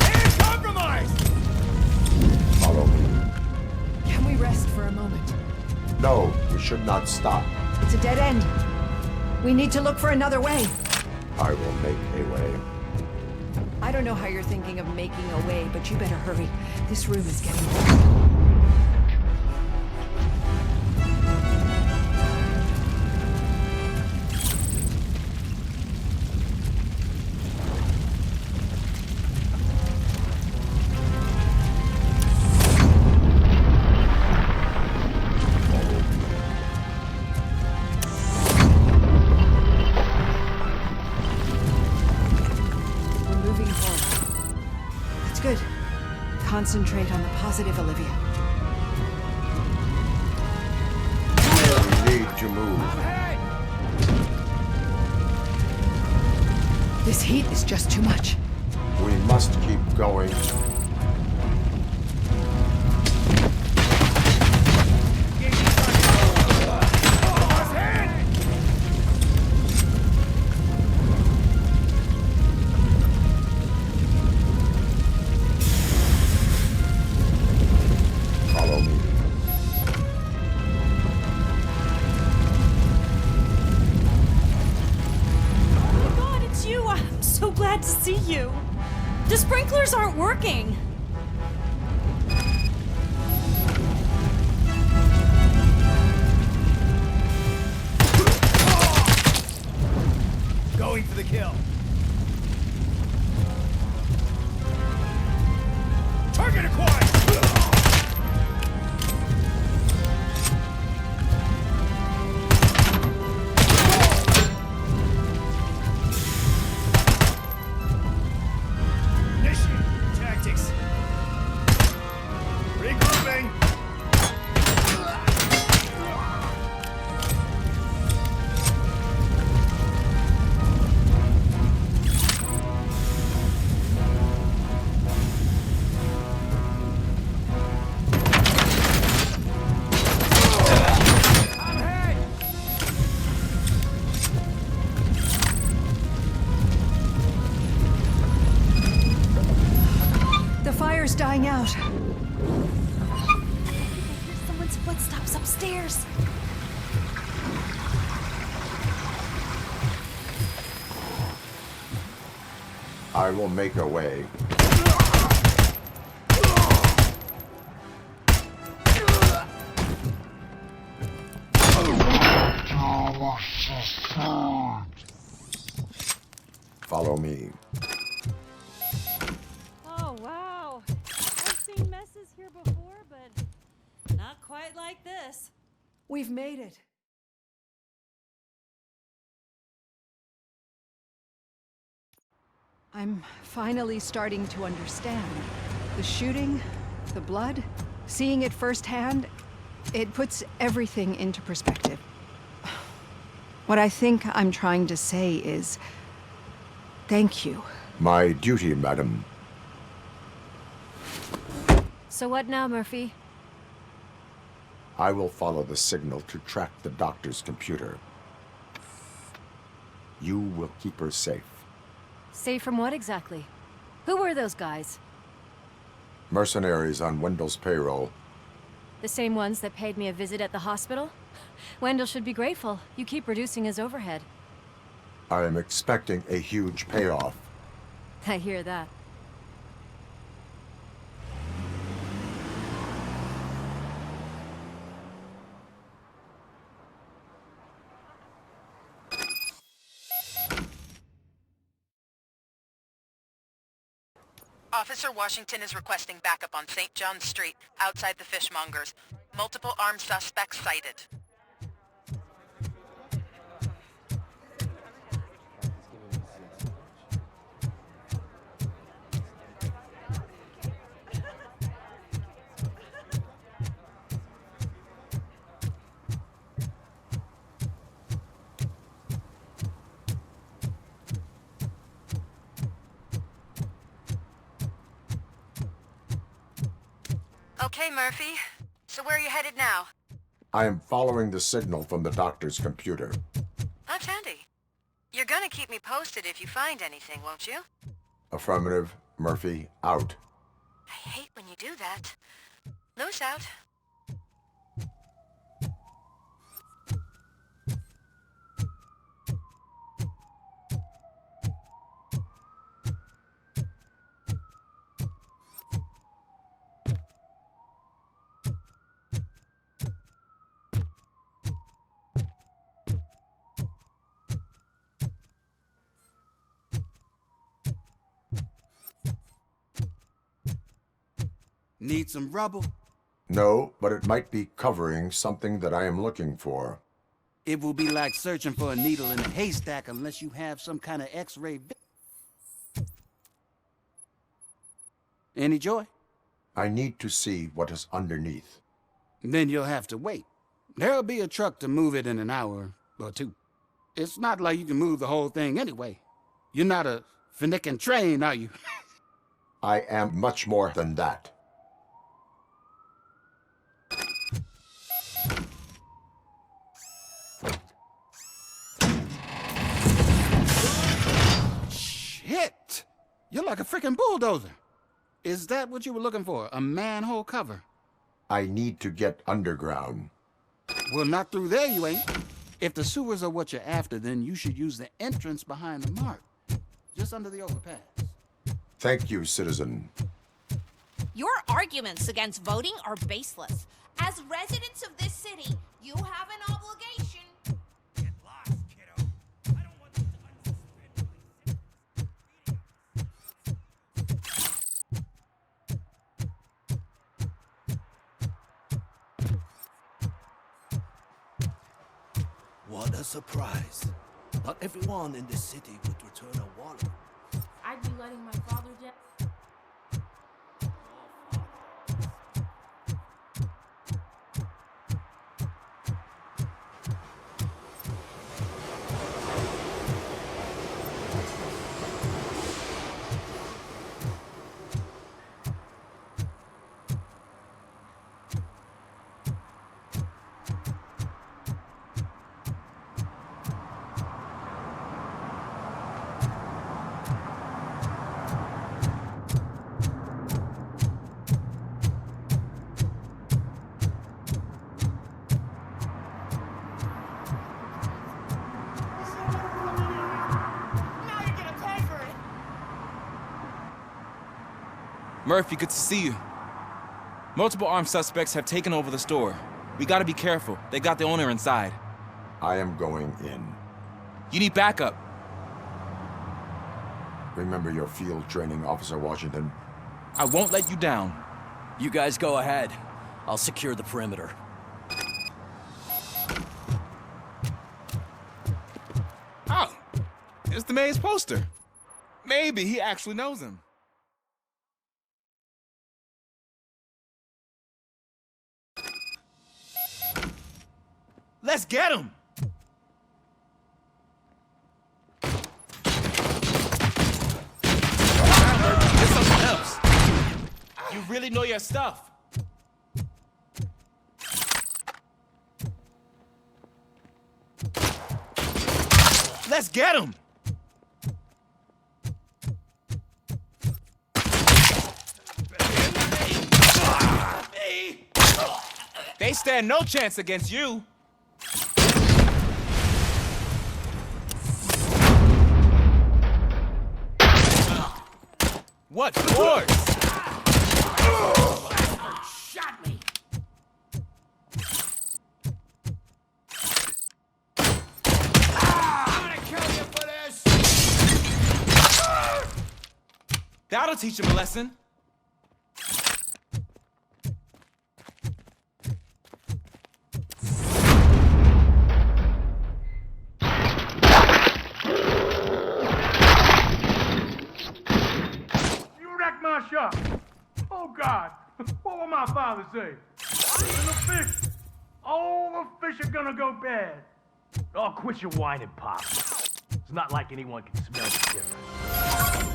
O: And compromised.
J: Follow me.
M: Can we rest for a moment?
J: No, we should not stop.
M: It's a dead end. We need to look for another way.
J: I will make a way.
M: I don't know how you're thinking of making a way, but you better hurry. This room is getting dark. We're moving forward. That's good. Concentrate on the positive, Olivia.
J: We need to move.
M: This heat is just too much.
J: We must keep going. Follow me.
K: Oh my god, it's you! I'm so glad to see you. The sprinklers aren't working.
O: Going for the kill. Target acquired. Initiate tactics. Regrouping.
M: The fire's dying out.
K: I hear someone's footsteps upstairs.
J: I will make a way. Follow me.
K: Oh, wow. I've seen messes here before, but not quite like this.
M: We've made it. I'm finally starting to understand. The shooting, the blood, seeing it firsthand, it puts everything into perspective. What I think I'm trying to say is, thank you.
J: My duty, madam.
U: So what now, Murphy?
J: I will follow the signal to track the doctor's computer. You will keep her safe.
U: Safe from what exactly? Who were those guys?
J: Mercenaries on Wendell's payroll.
U: The same ones that paid me a visit at the hospital? Wendell should be grateful. You keep reducing his overhead.
J: I am expecting a huge payoff.
U: I hear that.
E: Officer Washington is requesting backup on St. John Street, outside the fishmongers. Multiple armed suspects sighted. Okay, Murphy. So where are you headed now?
J: I am following the signal from the doctor's computer.
E: That's handy. You're gonna keep me posted if you find anything, won't you?
J: Affirmative. Murphy, out.
E: I hate when you do that. Loose out.
W: Need some rubble?
J: No, but it might be covering something that I am looking for.
W: It will be like searching for a needle in a haystack unless you have some kind of X-ray. Any joy?
J: I need to see what is underneath.
W: Then you'll have to wait. There'll be a truck to move it in an hour or two. It's not like you can move the whole thing anyway. You're not a finicking train, are you?
J: I am much more than that.
W: Shit! You're like a freaking bulldozer. Is that what you were looking for? A manhole cover?
J: I need to get underground.
W: Well, not through there, you ain't. If the sewers are what you're after, then you should use the entrance behind the mark. Just under the overpass.
J: Thank you, citizen.
A: Your arguments against voting are baseless. As residents of this city, you have an obligation.
O: Get lost, kiddo. I don't want you to
G: What a surprise. Not everyone in this city would return a wallet.
A: I'd be letting my father down.
P: Murphy, good to see you. Multiple armed suspects have taken over the store. We gotta be careful. They got the owner inside.
J: I am going in.
P: You need backup.
J: Remember your field training, Officer Washington.
P: I won't let you down.
R: You guys go ahead. I'll secure the perimeter.
P: Oh, it's the mayor's poster. Maybe he actually knows him. Let's get him! It's something else. You really know your stuff. Let's get him! They stand no chance against you. What force?
I: Shot me. I'm gonna kill you for this.
Q: That'll teach him a lesson.
V: You wrecked my shop. Oh, God. What will my father say? And the fish. All the fish are gonna go bad. Oh, quit your whining, Pop. It's not like anyone can smell the difference.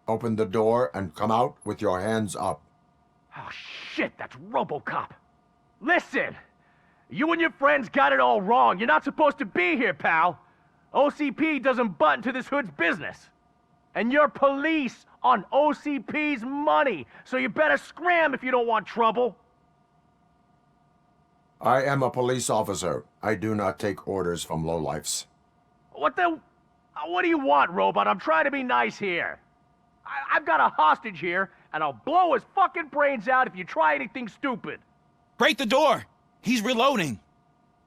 J: Open the door and come out with your hands up.
V: Oh, shit, that's Robocop. Listen, you and your friends got it all wrong. You're not supposed to be here, pal. OCP doesn't butt into this hood's business. And you're police on OCP's money, so you better scram if you don't want trouble.
J: I am a police officer. I do not take orders from lowlifes.
V: What do you want, Robot? I'm trying to be nice here. I've got a hostage here, and I'll blow his fucking brains out if you try anything stupid.
Q: Break the door! He's reloading.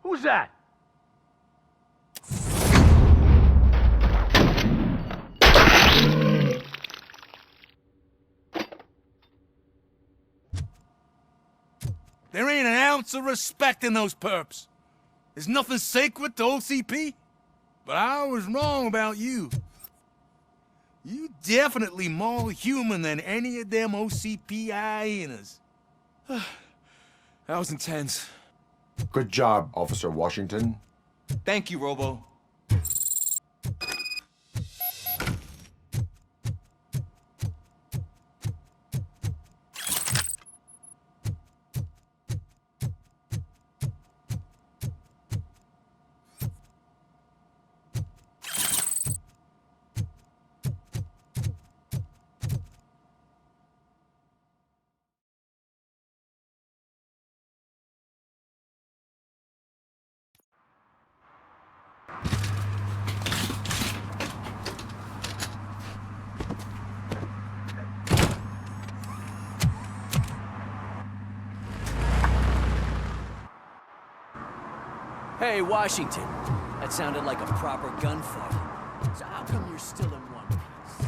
V: Who's that? There ain't an ounce of respect in those perps. There's nothing sacred to OCP. But I was wrong about you. You definitely more human than any of them OCP hyenas.
Q: That was intense.
J: Good job, Officer Washington.
Q: Thank you, Robo.
R: Hey, Washington. That sounded like a proper gunfight. So how come you're still in one piece?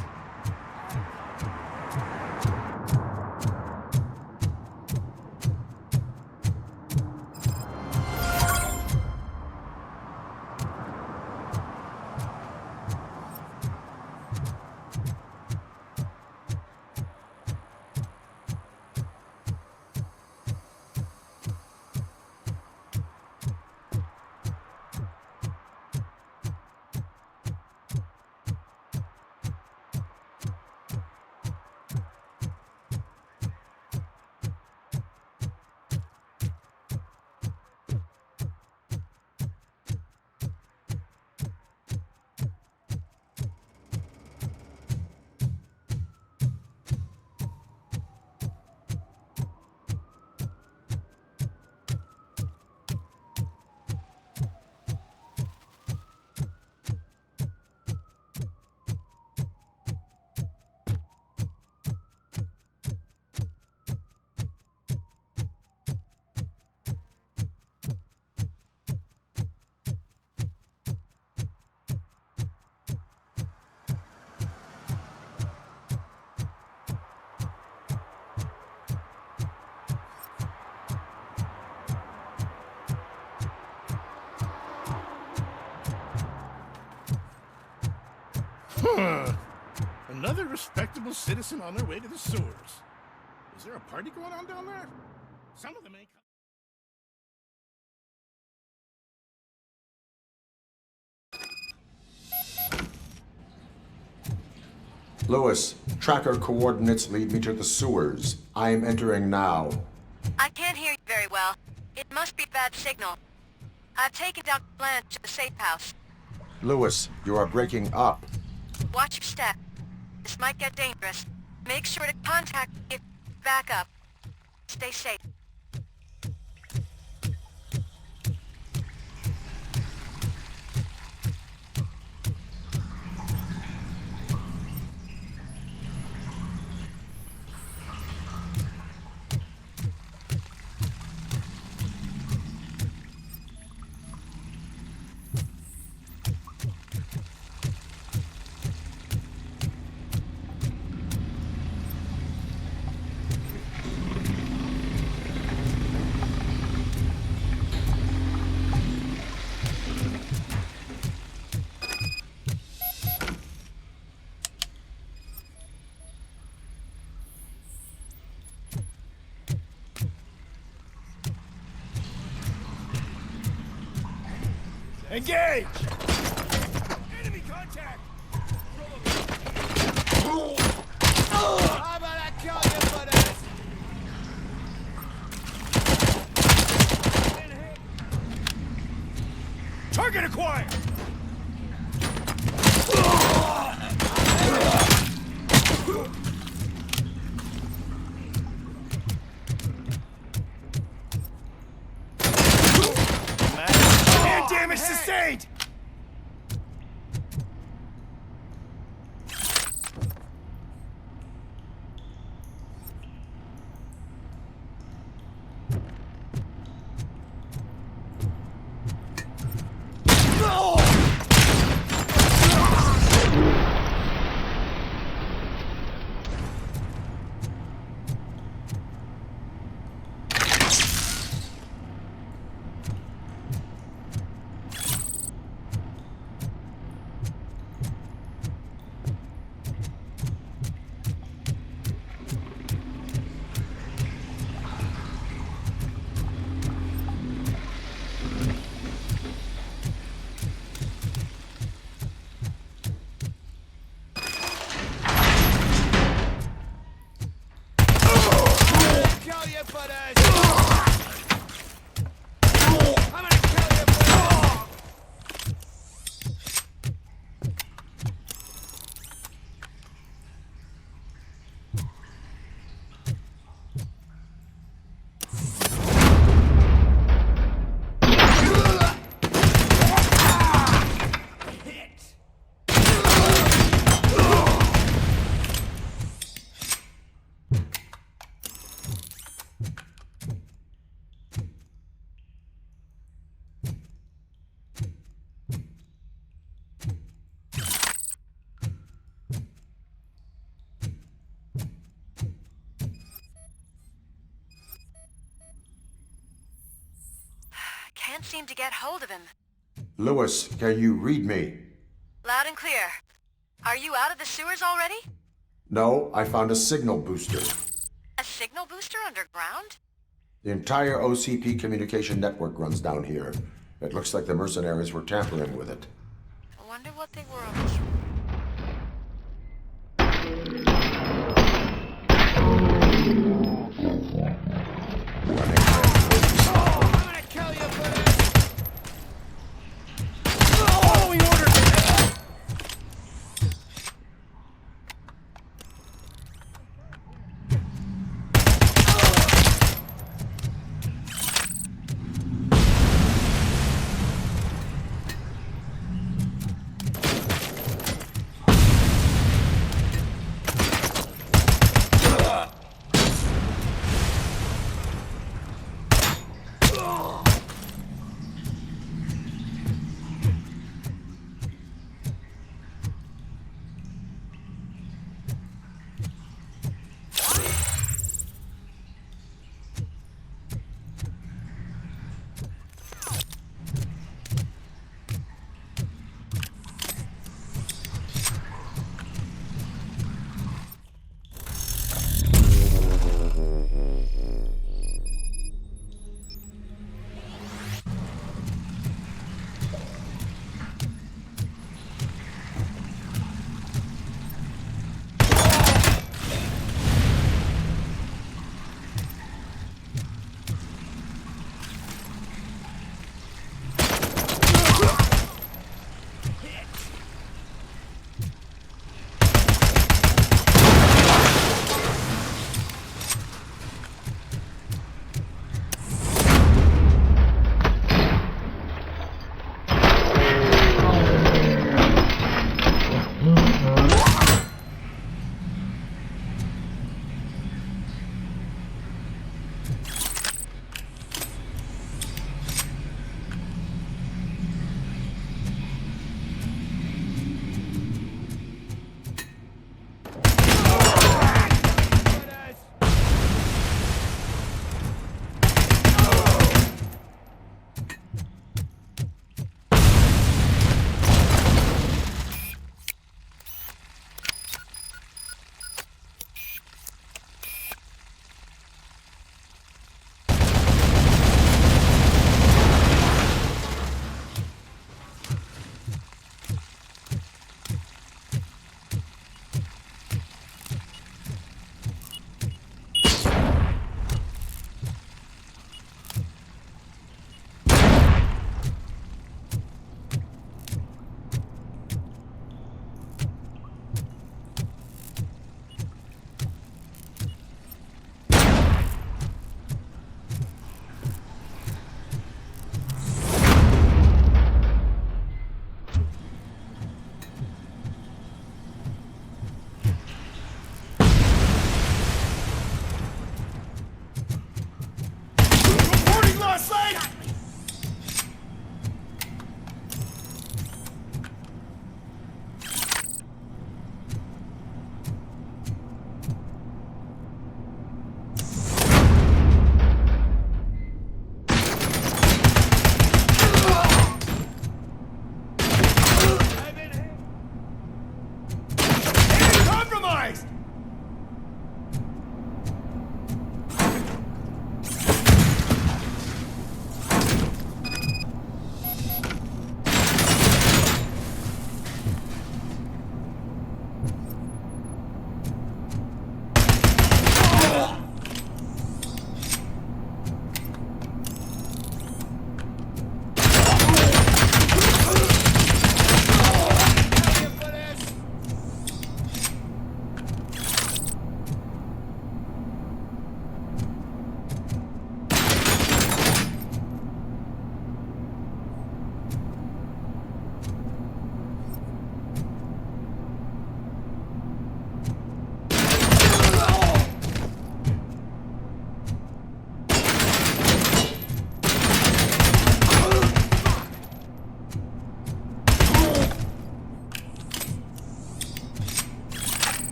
V: Another respectable citizen on their way to the sewers. Is there a party going on down there? Some of them ain't.
J: Lewis, tracker coordinates lead me to the sewers. I am entering now.
E: I can't hear you very well. It must be bad signal. I've taken down Blanche to the safe house.
J: Lewis, you are breaking up.
E: Watch your step. This might get dangerous. Make sure to contact me if back up. Stay safe.
O: Engage! Enemy contact! How about I kill you for this? Target acquired! And damage sustained!
E: Can't seem to get hold of him.
J: Lewis, can you read me?
E: Loud and clear. Are you out of the sewers already?
J: No, I found a signal booster.
E: A signal booster underground?
J: The entire OCP communication network runs down here. It looks like the mercenaries were tampering with it.
E: I wonder what they were up to.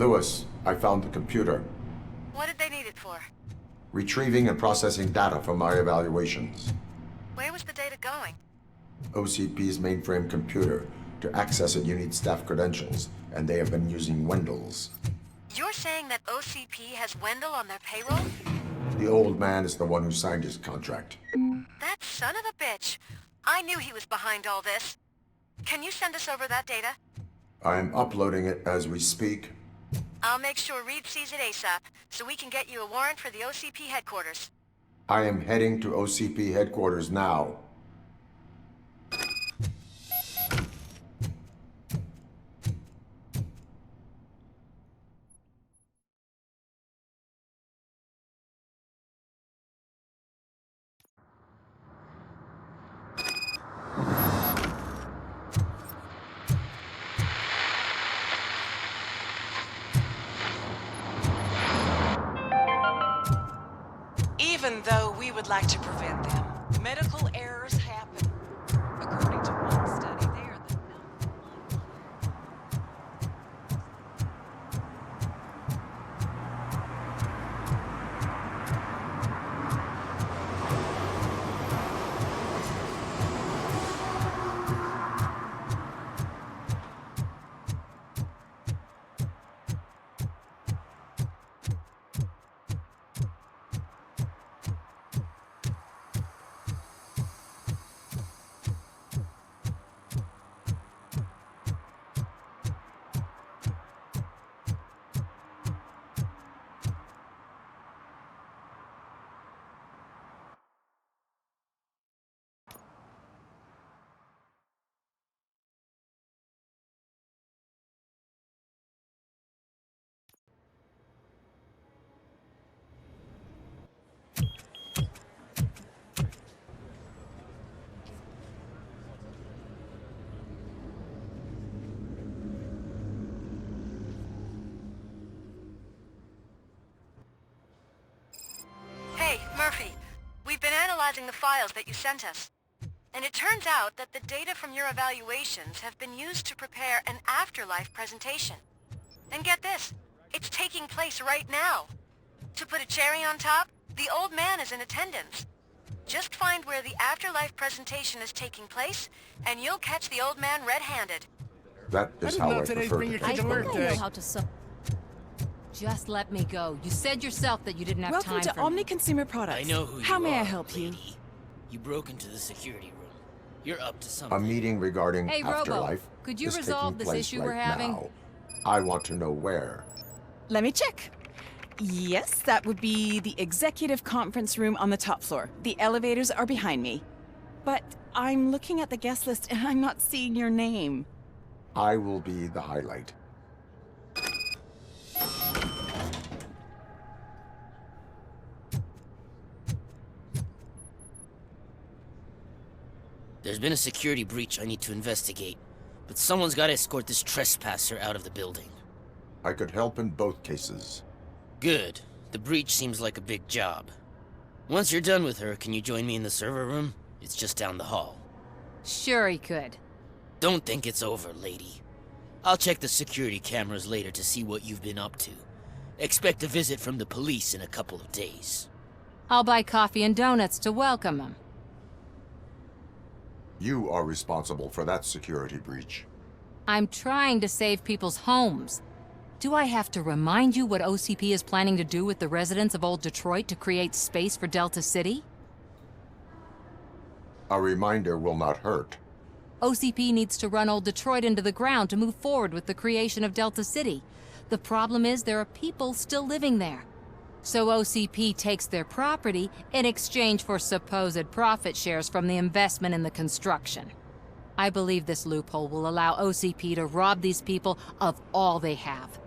J: Lewis, I found the computer.
E: What did they need it for?
J: Retrieving and processing data from my evaluations.
E: Where was the data going?
J: OCP's mainframe computer. To access it, you need staff credentials, and they have been using Wendell's.
E: You're saying that OCP has Wendell on their payroll?
J: The old man is the one who signed his contract.
E: That son of a bitch. I knew he was behind all this. Can you send us over that data?
J: I'm uploading it as we speak.
E: I'll make sure Reed sees it ASAP, so we can get you a warrant for the OCP headquarters.
J: I am heading to OCP headquarters now.
C: Even though we would like to prevent them, medical errors happen. According to one study, they are the
E: Hey, Murphy. We've been analyzing the files that you sent us. And it turns out that the data from your evaluations have been used to prepare an afterlife presentation. And get this, it's taking place right now. To put a cherry on top, the old man is in attendance. Just find where the afterlife presentation is taking place, and you'll catch the old man red-handed.
J: That is how I prefer to
B: I think I know how to Just let me go. You said yourself that you didn't have
C: Welcome
B: time
C: to
B: for
C: Omni Consumer Products.
S: I know who
C: How
S: you
C: may I
S: are,
C: help you?
S: lady. You broke into the security room. You're up to
J: A
S: something.
J: meeting regarding
B: Hey, Robo,
J: afterlife
B: could you
J: is
B: resolve
J: taking
B: this
J: place
B: issue
J: right
B: we're having?
J: now. I want to know where.
C: Let me check. Yes, that would be the executive conference room on the top floor. The elevators are behind me. But I'm looking at the guest list and I'm not seeing your name.
J: I will be the highlight.
S: There's been a security breach I need to investigate, but someone's got to escort this trespasser out of the building.
J: I could help in both cases.
S: Good. The breach seems like a big job. Once you're done with her, can you join me in the server room? It's just down the hall.
B: Sure he could.
S: Don't think it's over, lady. I'll check the security cameras later to see what you've been up to. Expect a visit from the police in a couple of days.
B: I'll buy coffee and donuts to welcome him.
J: You are responsible for that security breach.
B: I'm trying to save people's homes. Do I have to remind you what OCP is planning to do with the residents of Old Detroit to create space for Delta City?
J: A reminder will not hurt.
B: OCP needs to run Old Detroit into the ground to move forward with the creation of Delta City. The problem is there are people still living there. So OCP takes their property in exchange for supposed profit shares from the investment in the construction. I believe this loophole will allow OCP to rob these people of all they have.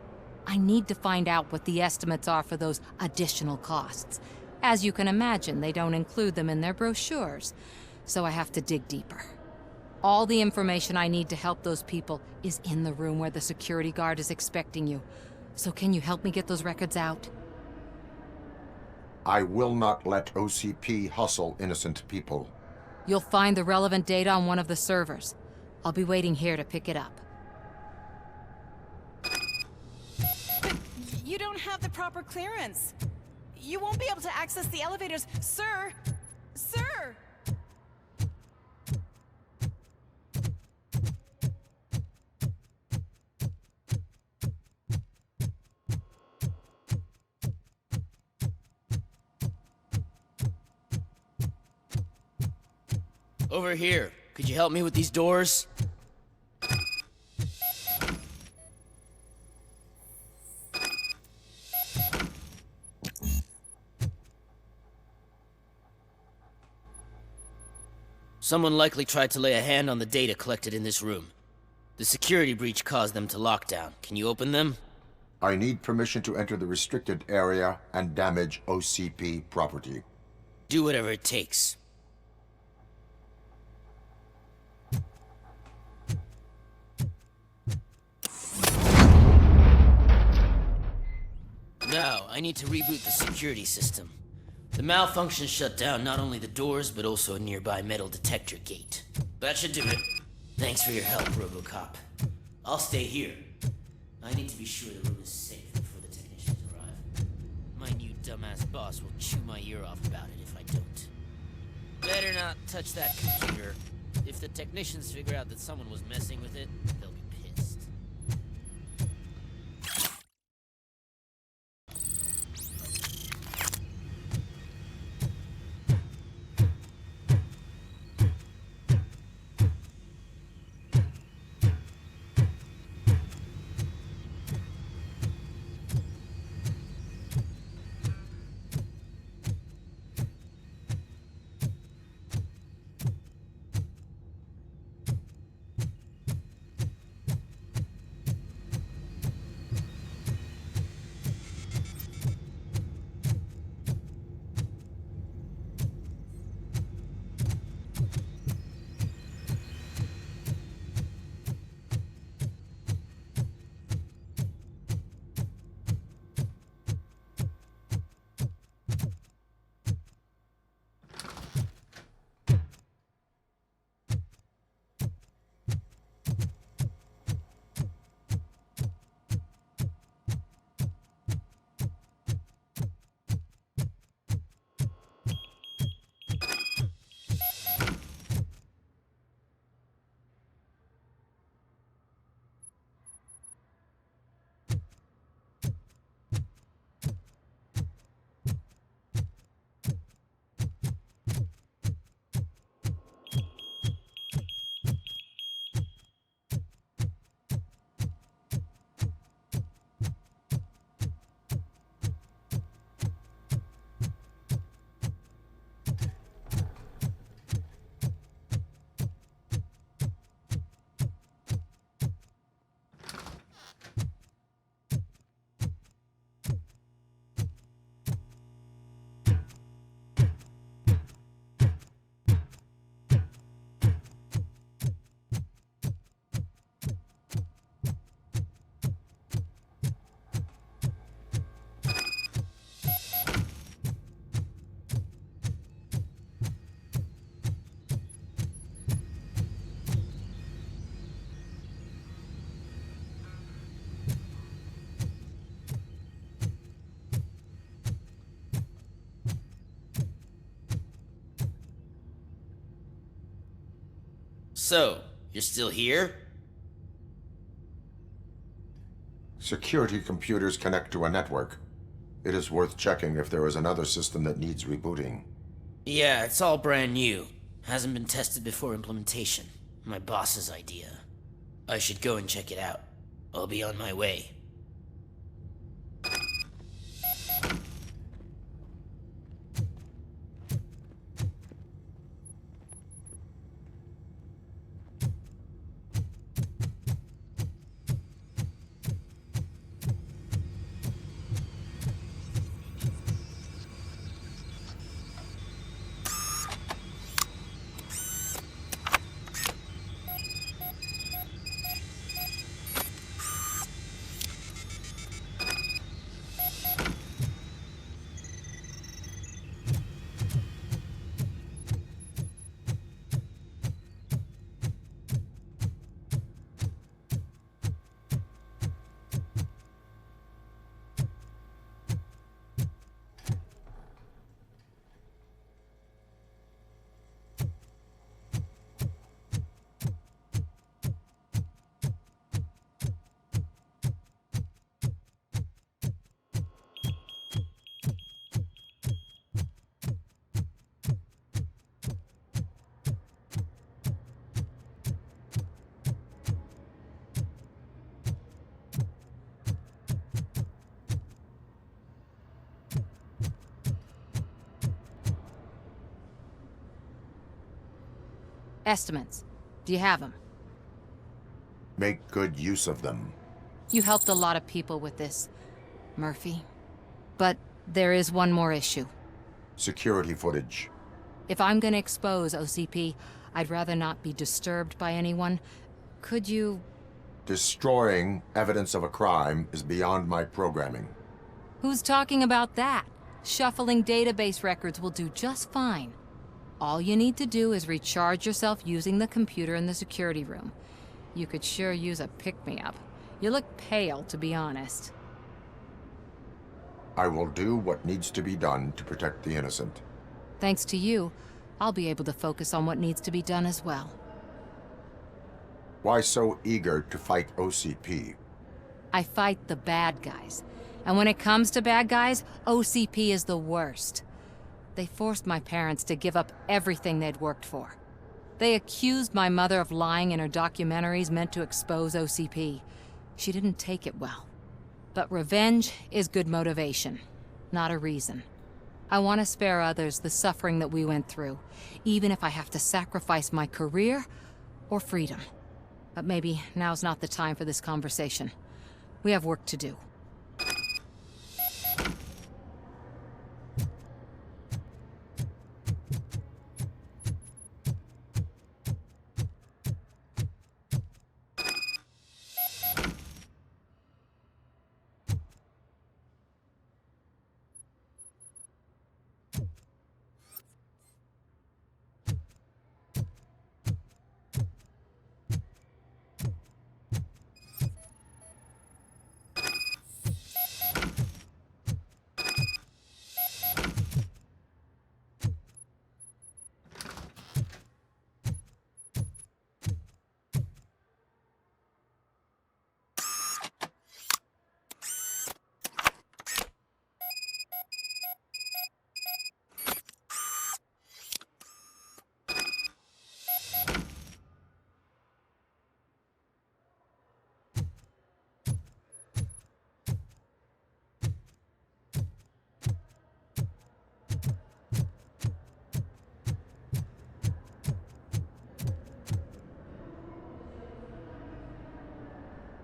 B: I need to find out what the estimates are for those additional costs. As you can imagine, they don't include them in their brochures, so I have to dig deeper. All the information I need to help those people is in the room where the security guard is expecting you. So can you help me get those records out?
J: I will not let OCP hustle innocent people.
B: You'll find the relevant data on one of the servers. I'll be waiting here to pick it up.
C: You don't have the proper clearance. You won't be able to access the elevators. Sir! Sir!
S: Over here. Could you help me with these doors? Someone likely tried to lay a hand on the data collected in this room. The security breach caused them to lock down. Can you open them?
J: I need permission to enter the restricted area and damage OCP property.
S: Do whatever it takes. Now, I need to reboot the security system. The malfunction shut down not only the doors, but also a nearby metal detector gate. That should do it. Thanks for your help, Robocop. I'll stay here. I need to be sure the room is safe before the technicians arrive. My new dumbass boss will chew my ear off about it if I don't. Better not touch that computer. If the technicians figure out that someone was messing with it, they'll be pissed. So, you're still here?
J: Security computers connect to a network. It is worth checking if there is another system that needs rebooting.
S: Yeah, it's all brand new. Hasn't been tested before implementation. My boss's idea. I should go and check it out. I'll be on my way.
B: Estimates. Do you have them?
J: Make good use of them.
B: You helped a lot of people with this, Murphy. But there is one more issue.
J: Security footage.
B: If I'm gonna expose OCP, I'd rather not be disturbed by anyone. Could you...
J: Destroying evidence of a crime is beyond my programming.
B: Who's talking about that? Shuffling database records will do just fine. All you need to do is recharge yourself using the computer in the security room. You could sure use a pick-me-up. You look pale, to be honest.
J: I will do what needs to be done to protect the innocent.
B: Thanks to you, I'll be able to focus on what needs to be done as well.
J: Why so eager to fight OCP?
B: I fight the bad guys. And when it comes to bad guys, OCP is the worst. They forced my parents to give up everything they'd worked for. They accused my mother of lying in her documentaries meant to expose OCP. She didn't take it well. But revenge is good motivation, not a reason. I want to spare others the suffering that we went through, even if I have to sacrifice my career or freedom. But maybe now's not the time for this conversation. We have work to do.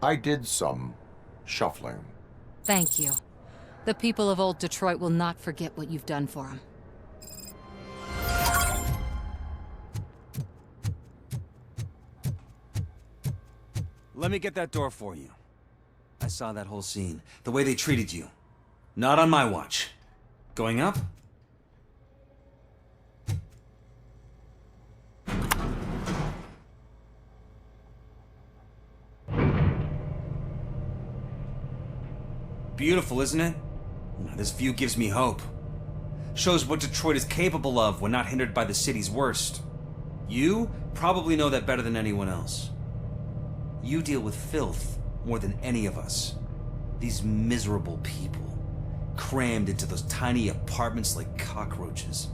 J: I did some shuffling.
B: Thank you. The people of old Detroit will not forget what you've done for them.
L: Let me get that door for you. I saw that whole scene. The way they treated you. Not on my watch. Going up? Beautiful, isn't it? This view gives me hope. Shows what Detroit is capable of when not hindered by the city's worst. You probably know that better than anyone else. You deal with filth more than any of us. These miserable people, crammed into those tiny apartments like cockroaches.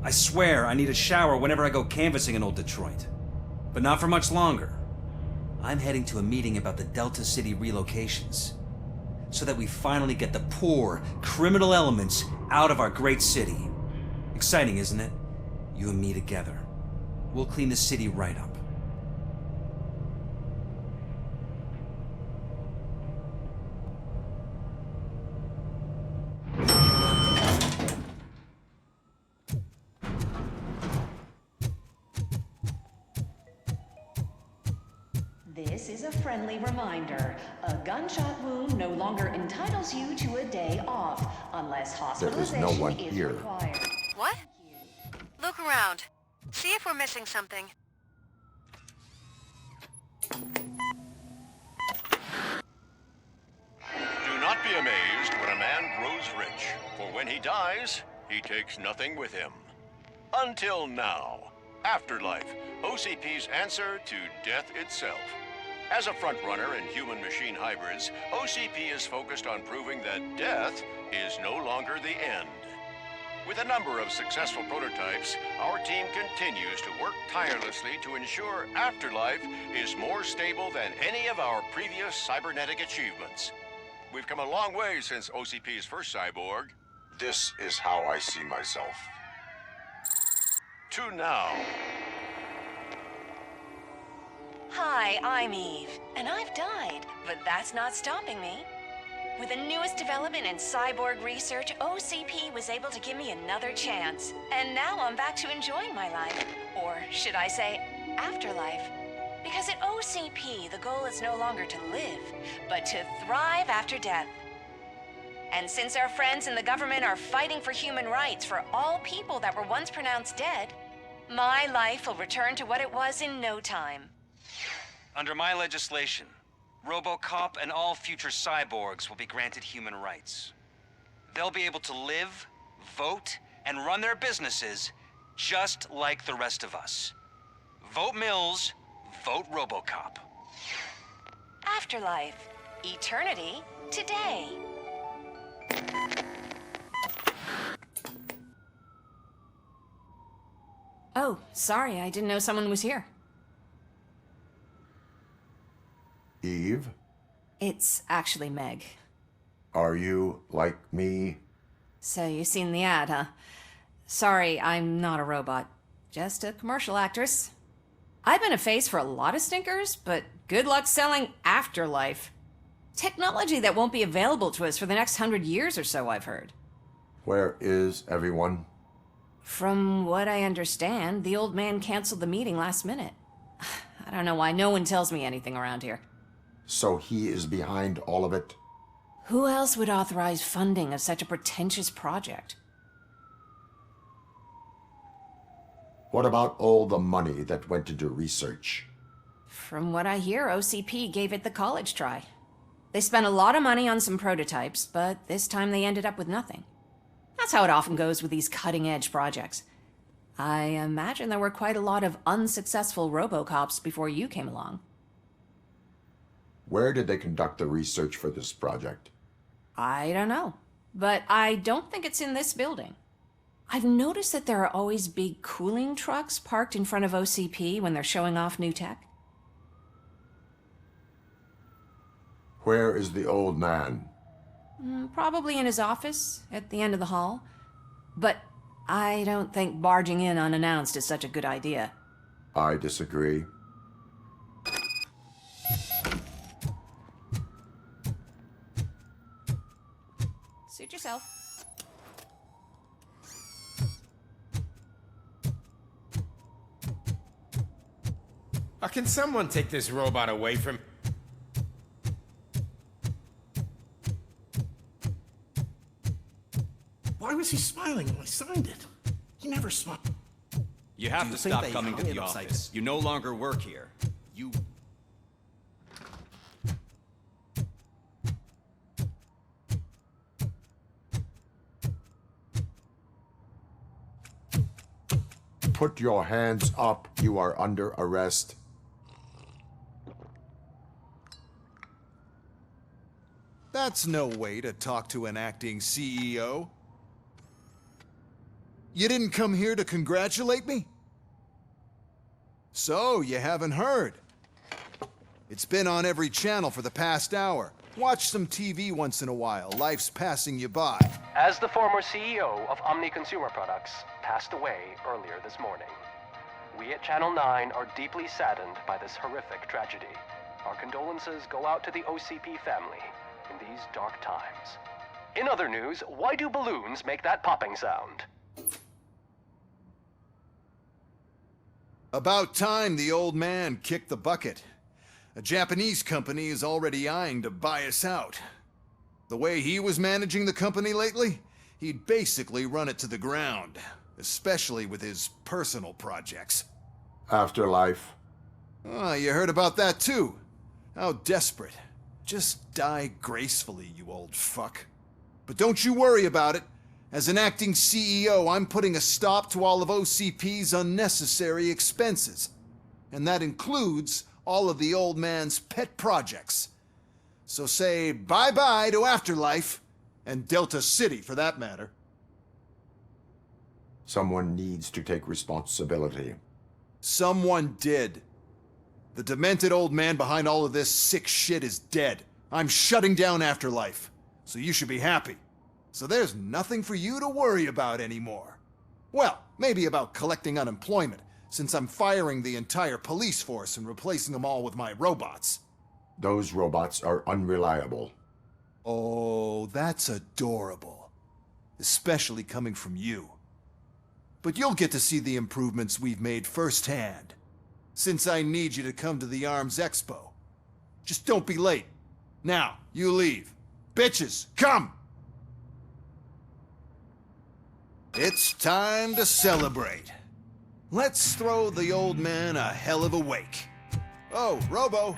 L: I swear I need a shower whenever I go canvassing in old Detroit. But not for much longer. I'm heading to a meeting about the Delta City relocations, so that we finally get the poor, criminal elements out of our great city. Exciting, isn't it? You and me together. We'll clean the city right up.
N: This is a friendly reminder. A gunshot wound no longer entitles you to a day off, unless hospitalization
J: no one
N: is
J: here.
N: required.
E: What? Look around. See if we're missing something.
T: Do not be amazed when a man grows rich, for when he dies, he takes nothing with him. Until now. Afterlife, OCP's answer to death itself. As a frontrunner in human-machine hybrids, OCP is focused on proving that death is no longer the end. With a number of successful prototypes, our team continues to work tirelessly to ensure Afterlife is more stable than any of our previous cybernetic achievements. We've come a long way since OCP's first cyborg.
J: This is how I see myself.
T: To now.
N: Hi, I'm Eve, and I've died, but that's not stopping me. With the newest development in cyborg research, OCP was able to give me another chance. And now I'm back to enjoying my life. Or should I say, afterlife. Because at OCP, the goal is no longer to live, but to thrive after death. And since our friends in the government are fighting for human rights for all people that were once pronounced dead, my life will return to what it was in no time.
L: Under my legislation, Robocop and all future cyborgs will be granted human rights. They'll be able to live, vote, and run their businesses just like the rest of us. Vote Mills, vote Robocop.
N: Afterlife. Eternity. Today.
A: Oh, sorry, I didn't know someone was here.
J: Eve,
A: It's actually Meg.
J: are you like me?
A: So you seen the ad, huh? Sorry, I'm not a robot. Just a commercial actress. I've been a face for a lot of stinkers, but good luck selling Afterlife. Technology that won't be available to us for the next 100 years or so, I've heard.
J: Where is everyone?
A: From what I understand, the old man canceled the meeting last minute. I don't know why no one tells me anything around here.
J: So he is behind all of it?
A: Who else would authorize funding of such a pretentious project?
J: What about all the money that went into research?
A: From what I hear, OCP gave it the college try. They spent a lot of money on some prototypes, but this time they ended up with nothing. That's how it often goes with these cutting-edge projects. I imagine there were quite a lot of unsuccessful Robocops before you came along.
J: Where did they conduct the research for this project?
A: I don't know, but I don't think it's in this building. I've noticed that there are always big cooling trucks parked in front of OCP when they're showing off new tech.
J: Where is the old man?
A: Probably in his office, at the end of the hall. But I don't think barging in unannounced is such a good idea.
J: I disagree.
A: Suit yourself.
I: Can someone take this robot away from...
D: Why was he smiling when I signed it? He never smiled.
F: You have
D: Do you
F: to
D: think
F: stop
D: they
F: coming
D: hung
F: to
D: it
F: the
D: upside
F: office. You no longer work here. You...
J: Put your hands up. You are under arrest.
W: That's no way to talk to an acting CEO. You didn't come here to congratulate me? So, you haven't heard. It's been on every channel for the past hour. Watch some TV once in a while. Life's passing you by.
H: As the former CEO of Omni Consumer Products passed away earlier this morning, we at Channel 9 are deeply saddened by this horrific tragedy. Our condolences go out to the OCP family in these dark times. In other news, why do balloons make that popping sound?
W: About time the old man kicked the bucket. A Japanese company is already eyeing to buy us out. The way he was managing the company lately, he'd basically run it to the ground, especially with his personal projects.
J: Afterlife.
W: Oh, you heard about that too. How desperate. Just die gracefully, you old fuck. But don't you worry about it. As an acting CEO, I'm putting a stop to all of OCP's unnecessary expenses. And that includes all of the old man's pet projects. So say bye-bye to Afterlife, and Delta City for that matter.
J: Someone needs to take responsibility.
W: Someone did. The demented old man behind all of this sick shit is dead. I'm shutting down Afterlife, so you should be happy. So there's nothing for you to worry about anymore. Well, maybe about collecting unemployment, since I'm firing the entire police force and replacing them all with my robots.
J: Those robots are unreliable.
W: Oh, that's adorable. Especially coming from you. But you'll get to see the improvements we've made firsthand, since I need you to come to the ARMS Expo. Just don't be late. Now, you leave. Bitches, come! It's time to celebrate. Let's throw the old man a hell of a wake. Oh, Robo.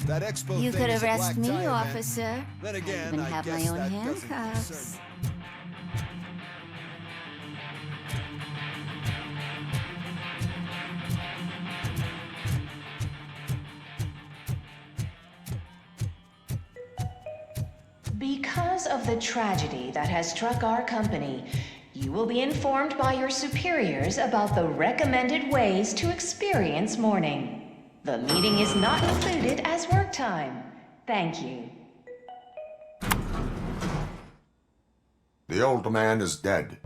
W: That expo
K: You
W: thing
K: could
W: is a
K: arrest
W: black
K: me,
W: tie event.
K: officer.
W: Then again,
K: I even
W: I
K: have
W: guess
K: my own
W: that doesn't
K: handcuffs.
W: concern
N: Because of the tragedy that has struck our company, you will be informed by your superiors about the recommended ways to experience mourning. The meeting is not included as work time. Thank you.
J: The old man is dead.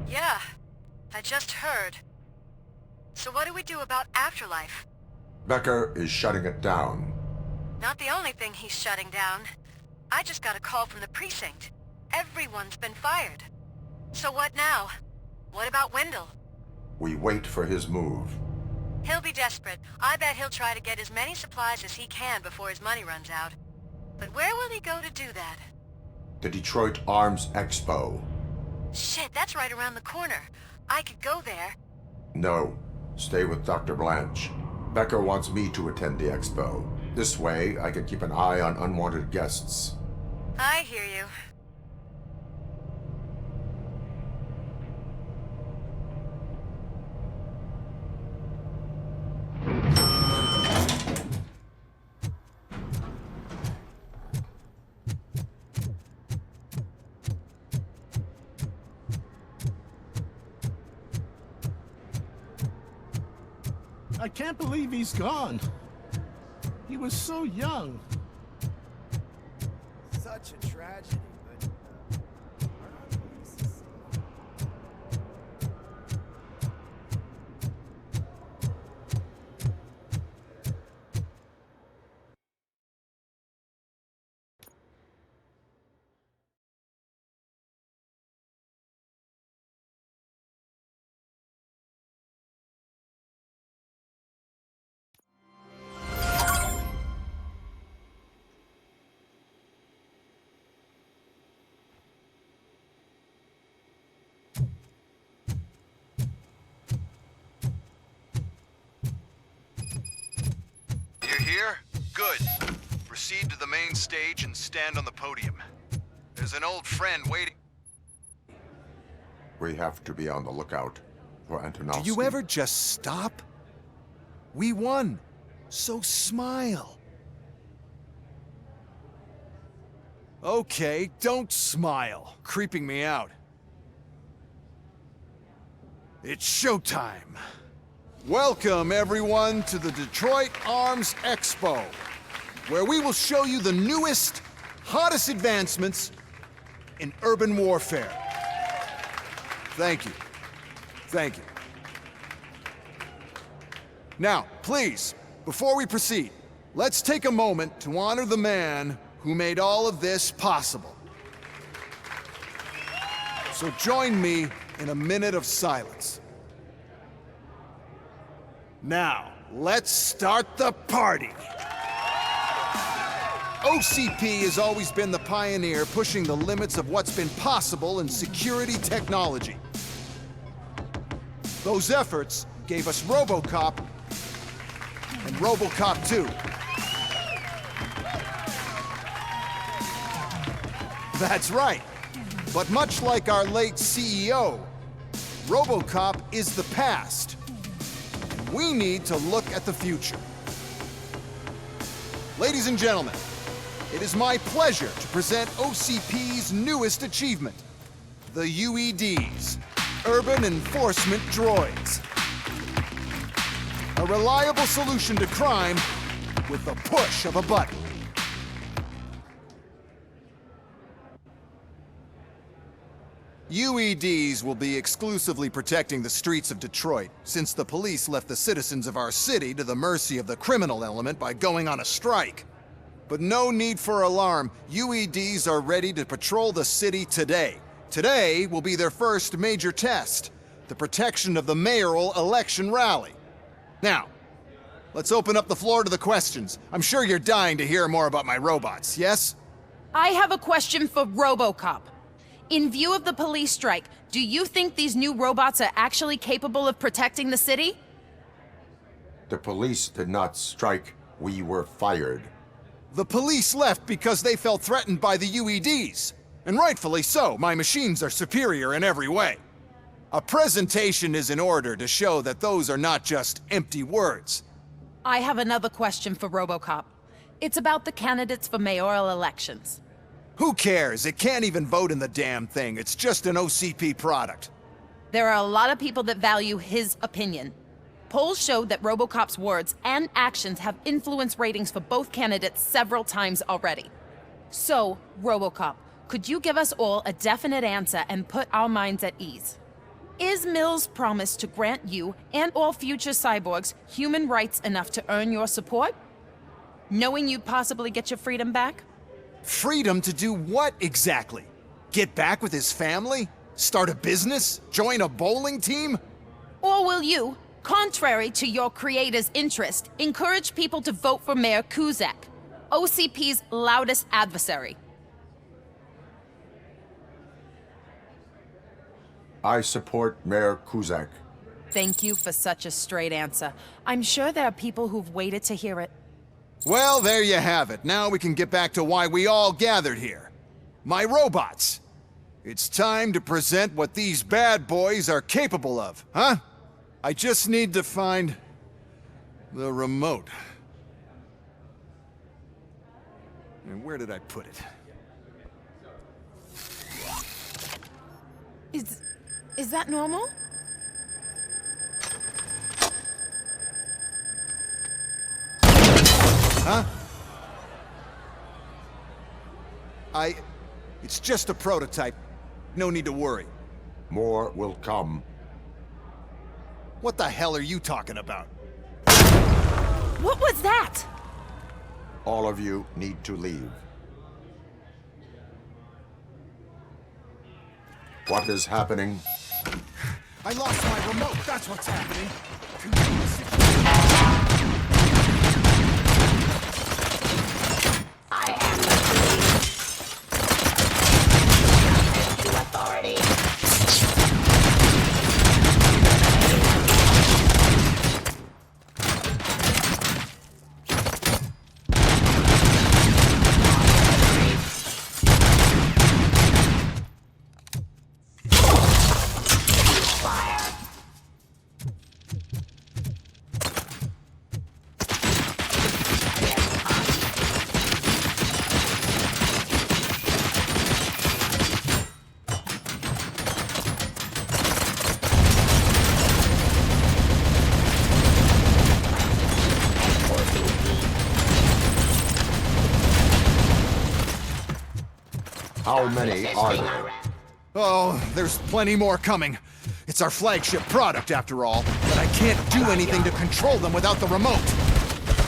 E: Yeah, I just heard. So what do we do about Afterlife?
J: Becker is shutting it down.
E: Not the only thing he's shutting down. I just got a call from the precinct. Everyone's been fired. So what now? What about Wendell?
J: We wait for his move.
E: He'll be desperate. I bet he'll try to get as many supplies as he can before his money runs out. But where will he go to do that?
J: The Detroit Arms Expo.
E: Shit, that's right around the corner. I could go there.
J: No, stay with Dr. Blanche. Becker wants me to attend the expo. This way, I can keep an eye on unwanted guests.
E: I hear you.
D: I can't believe he's gone. He was so young.
O: Such a tragedy, but...
W: You're here? Good. Proceed to the main stage and stand on the podium. There's an old friend waiting.
J: We have to be on the lookout for Antonovsky.
W: Do you ever just stop? We won, so smile. Okay, don't smile. Creeping me out. It's showtime. Welcome, everyone, to the Detroit Arms Expo, where we will show you the newest, hottest advancements in urban warfare. Thank you. Thank you. Now, please, before we proceed, let's take a moment to honor the man who made all of this possible. So join me in a minute of silence. Now, let's start the party. OCP has always been the pioneer pushing the limits of what's been possible in security technology. Those efforts gave us Robocop and Robocop 2. That's right. But much like our late CEO, Robocop is the past. We need to look at the future. Ladies and gentlemen, it is my pleasure to present OCP's newest achievement, the UEDs, Urban Enforcement Droids. A reliable solution to crime with the push of a button. UEDs will be exclusively protecting the streets of Detroit, since the police left the citizens of our city to the mercy of the criminal element by going on a strike. But no need for alarm. UEDs are ready to patrol the city today. Today will be their first major test, the protection of the mayoral election rally. Now, let's open up the floor to the questions. I'm sure you're dying to hear more about my robots, yes?
K: I have a question for Robocop. In view of the police strike, do you think these new robots are actually capable of protecting the city?
J: The police did not strike. We were fired.
W: The police left because they felt threatened by the UEDs. And rightfully so, my machines are superior in every way. A presentation is in order to show that those are not just empty words.
K: I have another question for Robocop. It's about the candidates for mayoral elections.
W: Who cares? It can't even vote in the damn thing. It's just an OCP product.
K: There are a lot of people that value his opinion. Polls show that Robocop's words and actions have influenced ratings for both candidates several times already. So, Robocop, could you give us all a definite answer and put our minds at ease? Is Mills' promise to grant you and all future cyborgs human rights enough to earn your support? Knowing you'd possibly get your freedom back?
W: Freedom to do what exactly? Get back with his family? Start a business? Join a bowling team?
K: Or will you, contrary to your creator's interest, encourage people to vote for Mayor Kuzak, OCP's loudest adversary?
J: I support Mayor Kuzak.
K: Thank you for such a straight answer. I'm sure there are people who've waited to hear it.
W: Well, there you have it. Now we can get back to why we all gathered here. My robots. It's time to present what these bad boys are capable of, huh? I just need to find the remote. And where did I put it?
K: Is that normal?
W: Huh? It's just a prototype. No need to worry.
J: More will come.
W: What the hell are you talking about?
K: What was that?
J: All of you need to leave. What is happening?
W: I lost my remote, that's what's happening.
M: I am the police. To authority.
J: How many are there?
W: Oh, there's plenty more coming. It's our flagship product, after all, but I can't do anything to control them without the remote.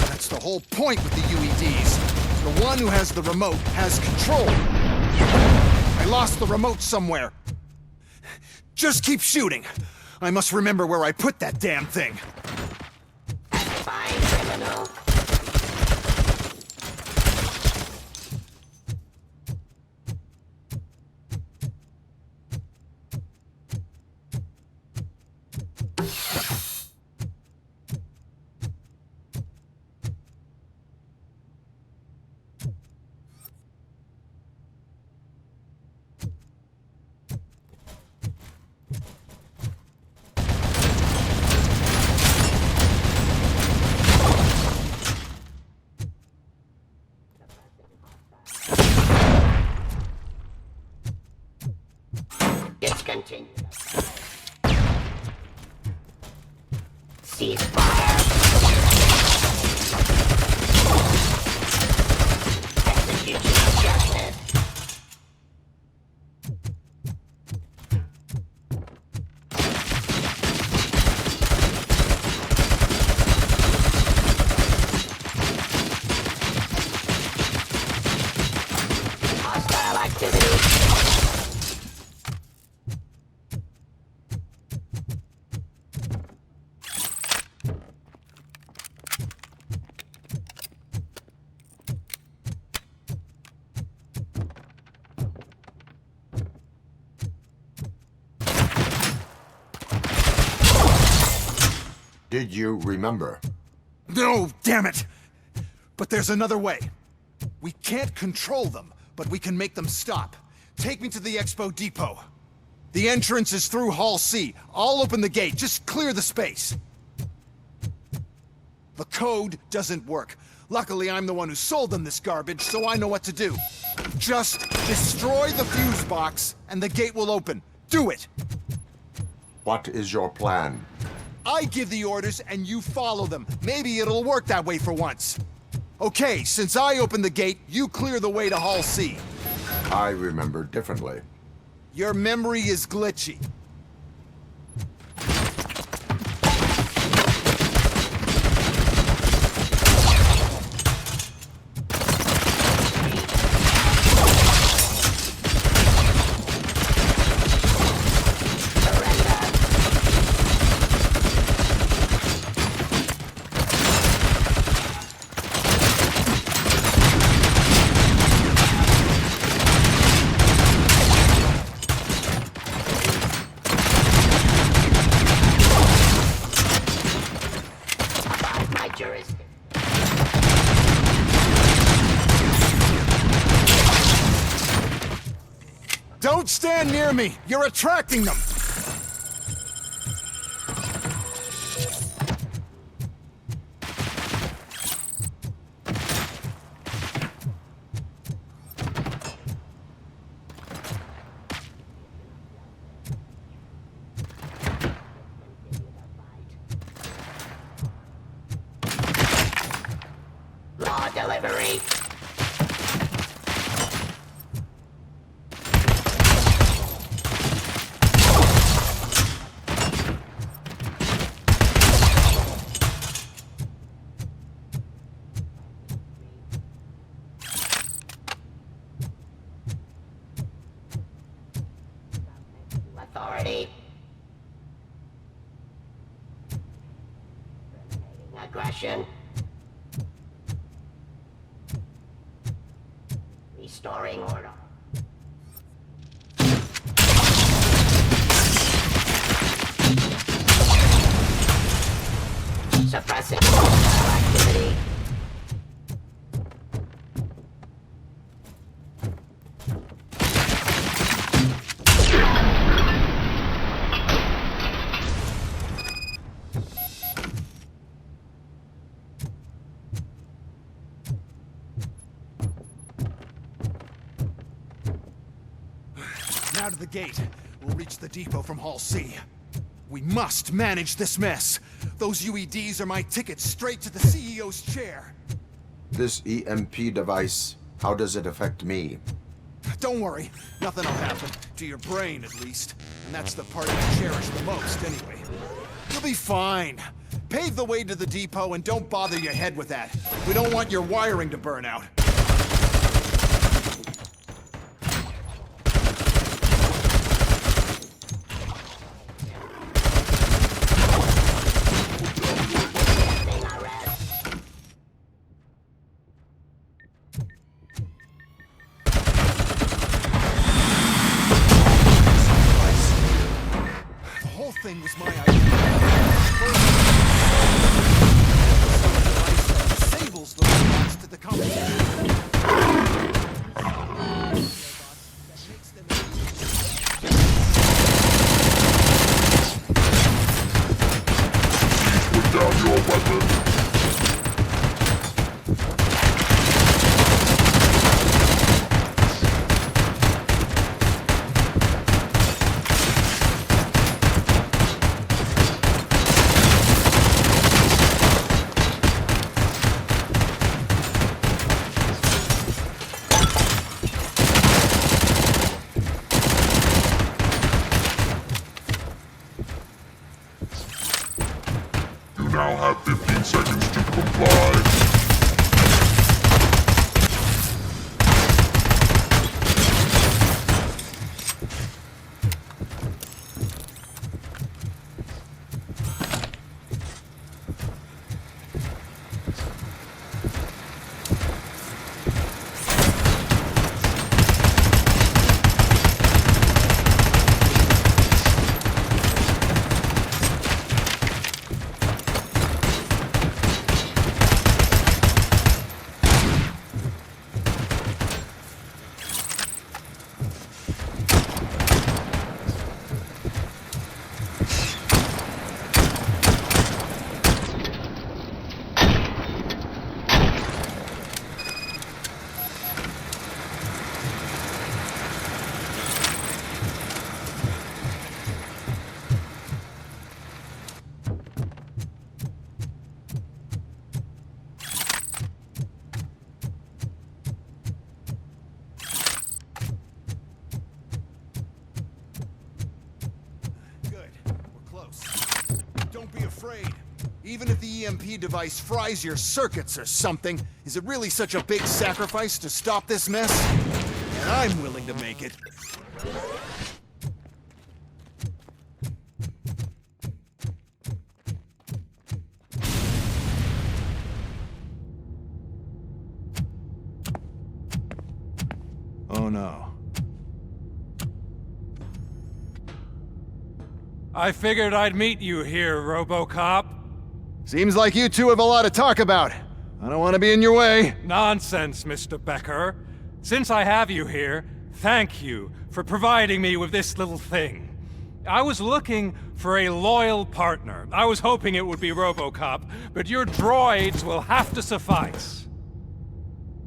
W: That's the whole point with the UEDs. The one who has the remote has control. I lost the remote somewhere. Just keep shooting. I must remember where I put that damn thing.
M: Fine criminal. Discontinue. Ceasefire. Execution of justice.
J: Did you remember?
W: No, damn it! But there's another way. We can't control them, but we can make them stop. Take me to the Expo Depot. The entrance is through Hall C. I'll open the gate. Just clear the space. The code doesn't work. Luckily, I'm the one who sold them this garbage, so I know what to do. Just destroy the fuse box, and the gate will open. Do it!
J: What is your plan?
W: I give the orders, and you follow them. Maybe it'll work that way for once. Okay, since I opened the gate, you clear the way to Hall C.
J: I remember differently.
W: Your memory is glitchy. Don't stand near me! You're attracting them!
M: Law delivery. Authority. Aggression. Restoring order. Suppressing activity.
W: Now to the gate. We'll reach the depot from Hall C. We must manage this mess. Those UEDs are my ticket straight to the CEO's chair.
J: This EMP device, how does it affect me?
W: Don't worry, nothing will happen. To your brain, at least. And that's the part I cherish the most, anyway. You'll be fine. Pave the way to the depot and don't bother your head with that. We don't want your wiring to burn out. Thing was my idea. Disables the response to the conversation.
J: Put down your weapon.
W: afraid. Even if the EMP device fries your circuits or something, is it really such a big sacrifice to stop this mess? And I'm willing to make it. Oh no.
G: I figured I'd meet you here, Robocop.
W: Seems like you two have a lot to talk about. I don't want to be in your way.
G: Nonsense, Mr. Becker. Since I have you here, thank you for providing me with this little thing. I was looking for a loyal partner. I was hoping it would be Robocop, but your droids will have to suffice.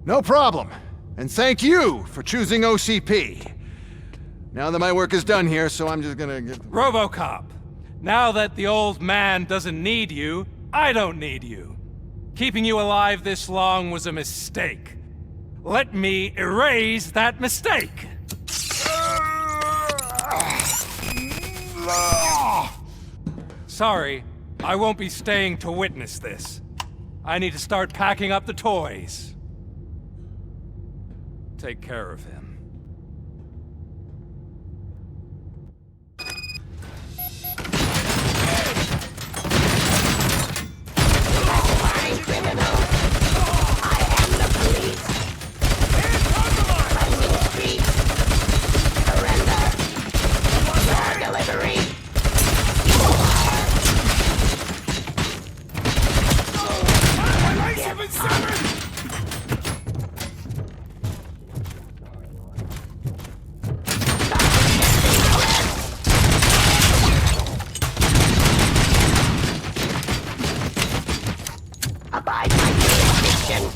W: No problem. And thank you for choosing OCP. Now that my work is done here, so I'm just gonna get...
G: Robocop, now that the old man doesn't need you, I don't need you. Keeping you alive this long was a mistake. Let me erase that mistake! Sorry, I won't be staying to witness this. I need to start packing up the toys. Take care of him.
M: Abide by jurisdiction.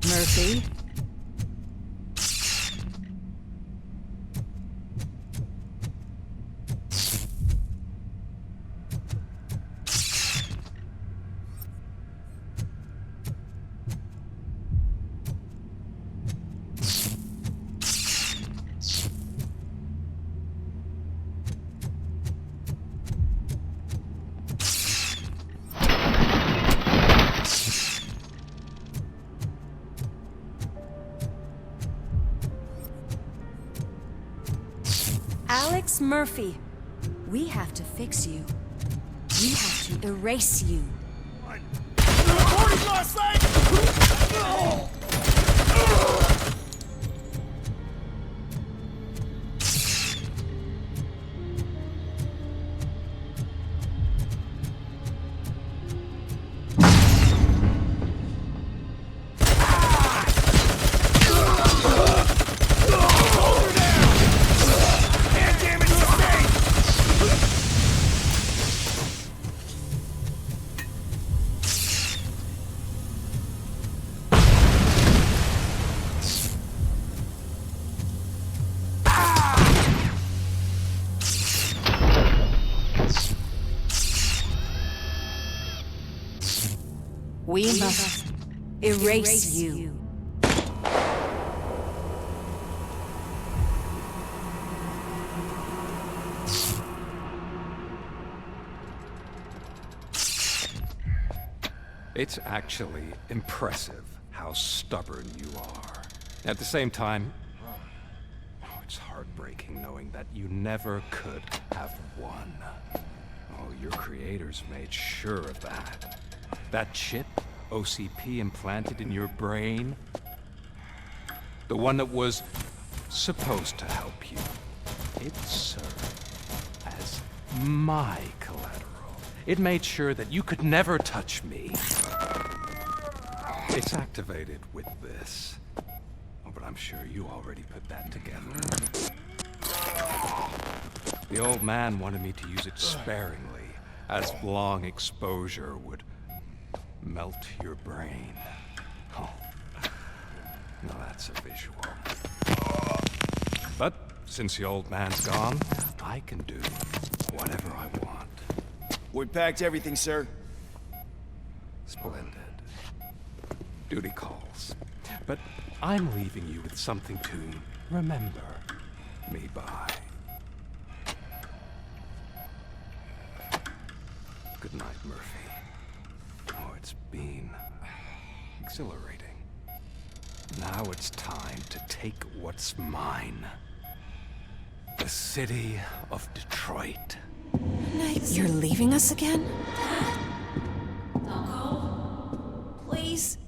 A: Murphy? Alex Murphy, we have to fix you. We have to erase you. We must erase you.
G: It's actually impressive how stubborn you are. At the same time, it's heartbreaking knowing that you never could have won. Oh, your creators made sure of that. That chip OCP implanted in your brain, the one that was supposed to help you, it served as my collateral. It made sure that you could never touch me. It's activated with this. Oh, but I'm sure you already put that together. The old man wanted me to use it sparingly, as long exposure would melt your brain. Oh, now that's a visual. But since the old man's gone, I can do whatever I want.
P: We packed everything, sir.
G: Splendid. Duty calls. But I'm leaving you with something to remember me by. Good night, Murphy. Oh, it's been exhilarating. Now it's time to take what's mine. The city of Detroit.
A: You're leaving us again? Don't go. Please.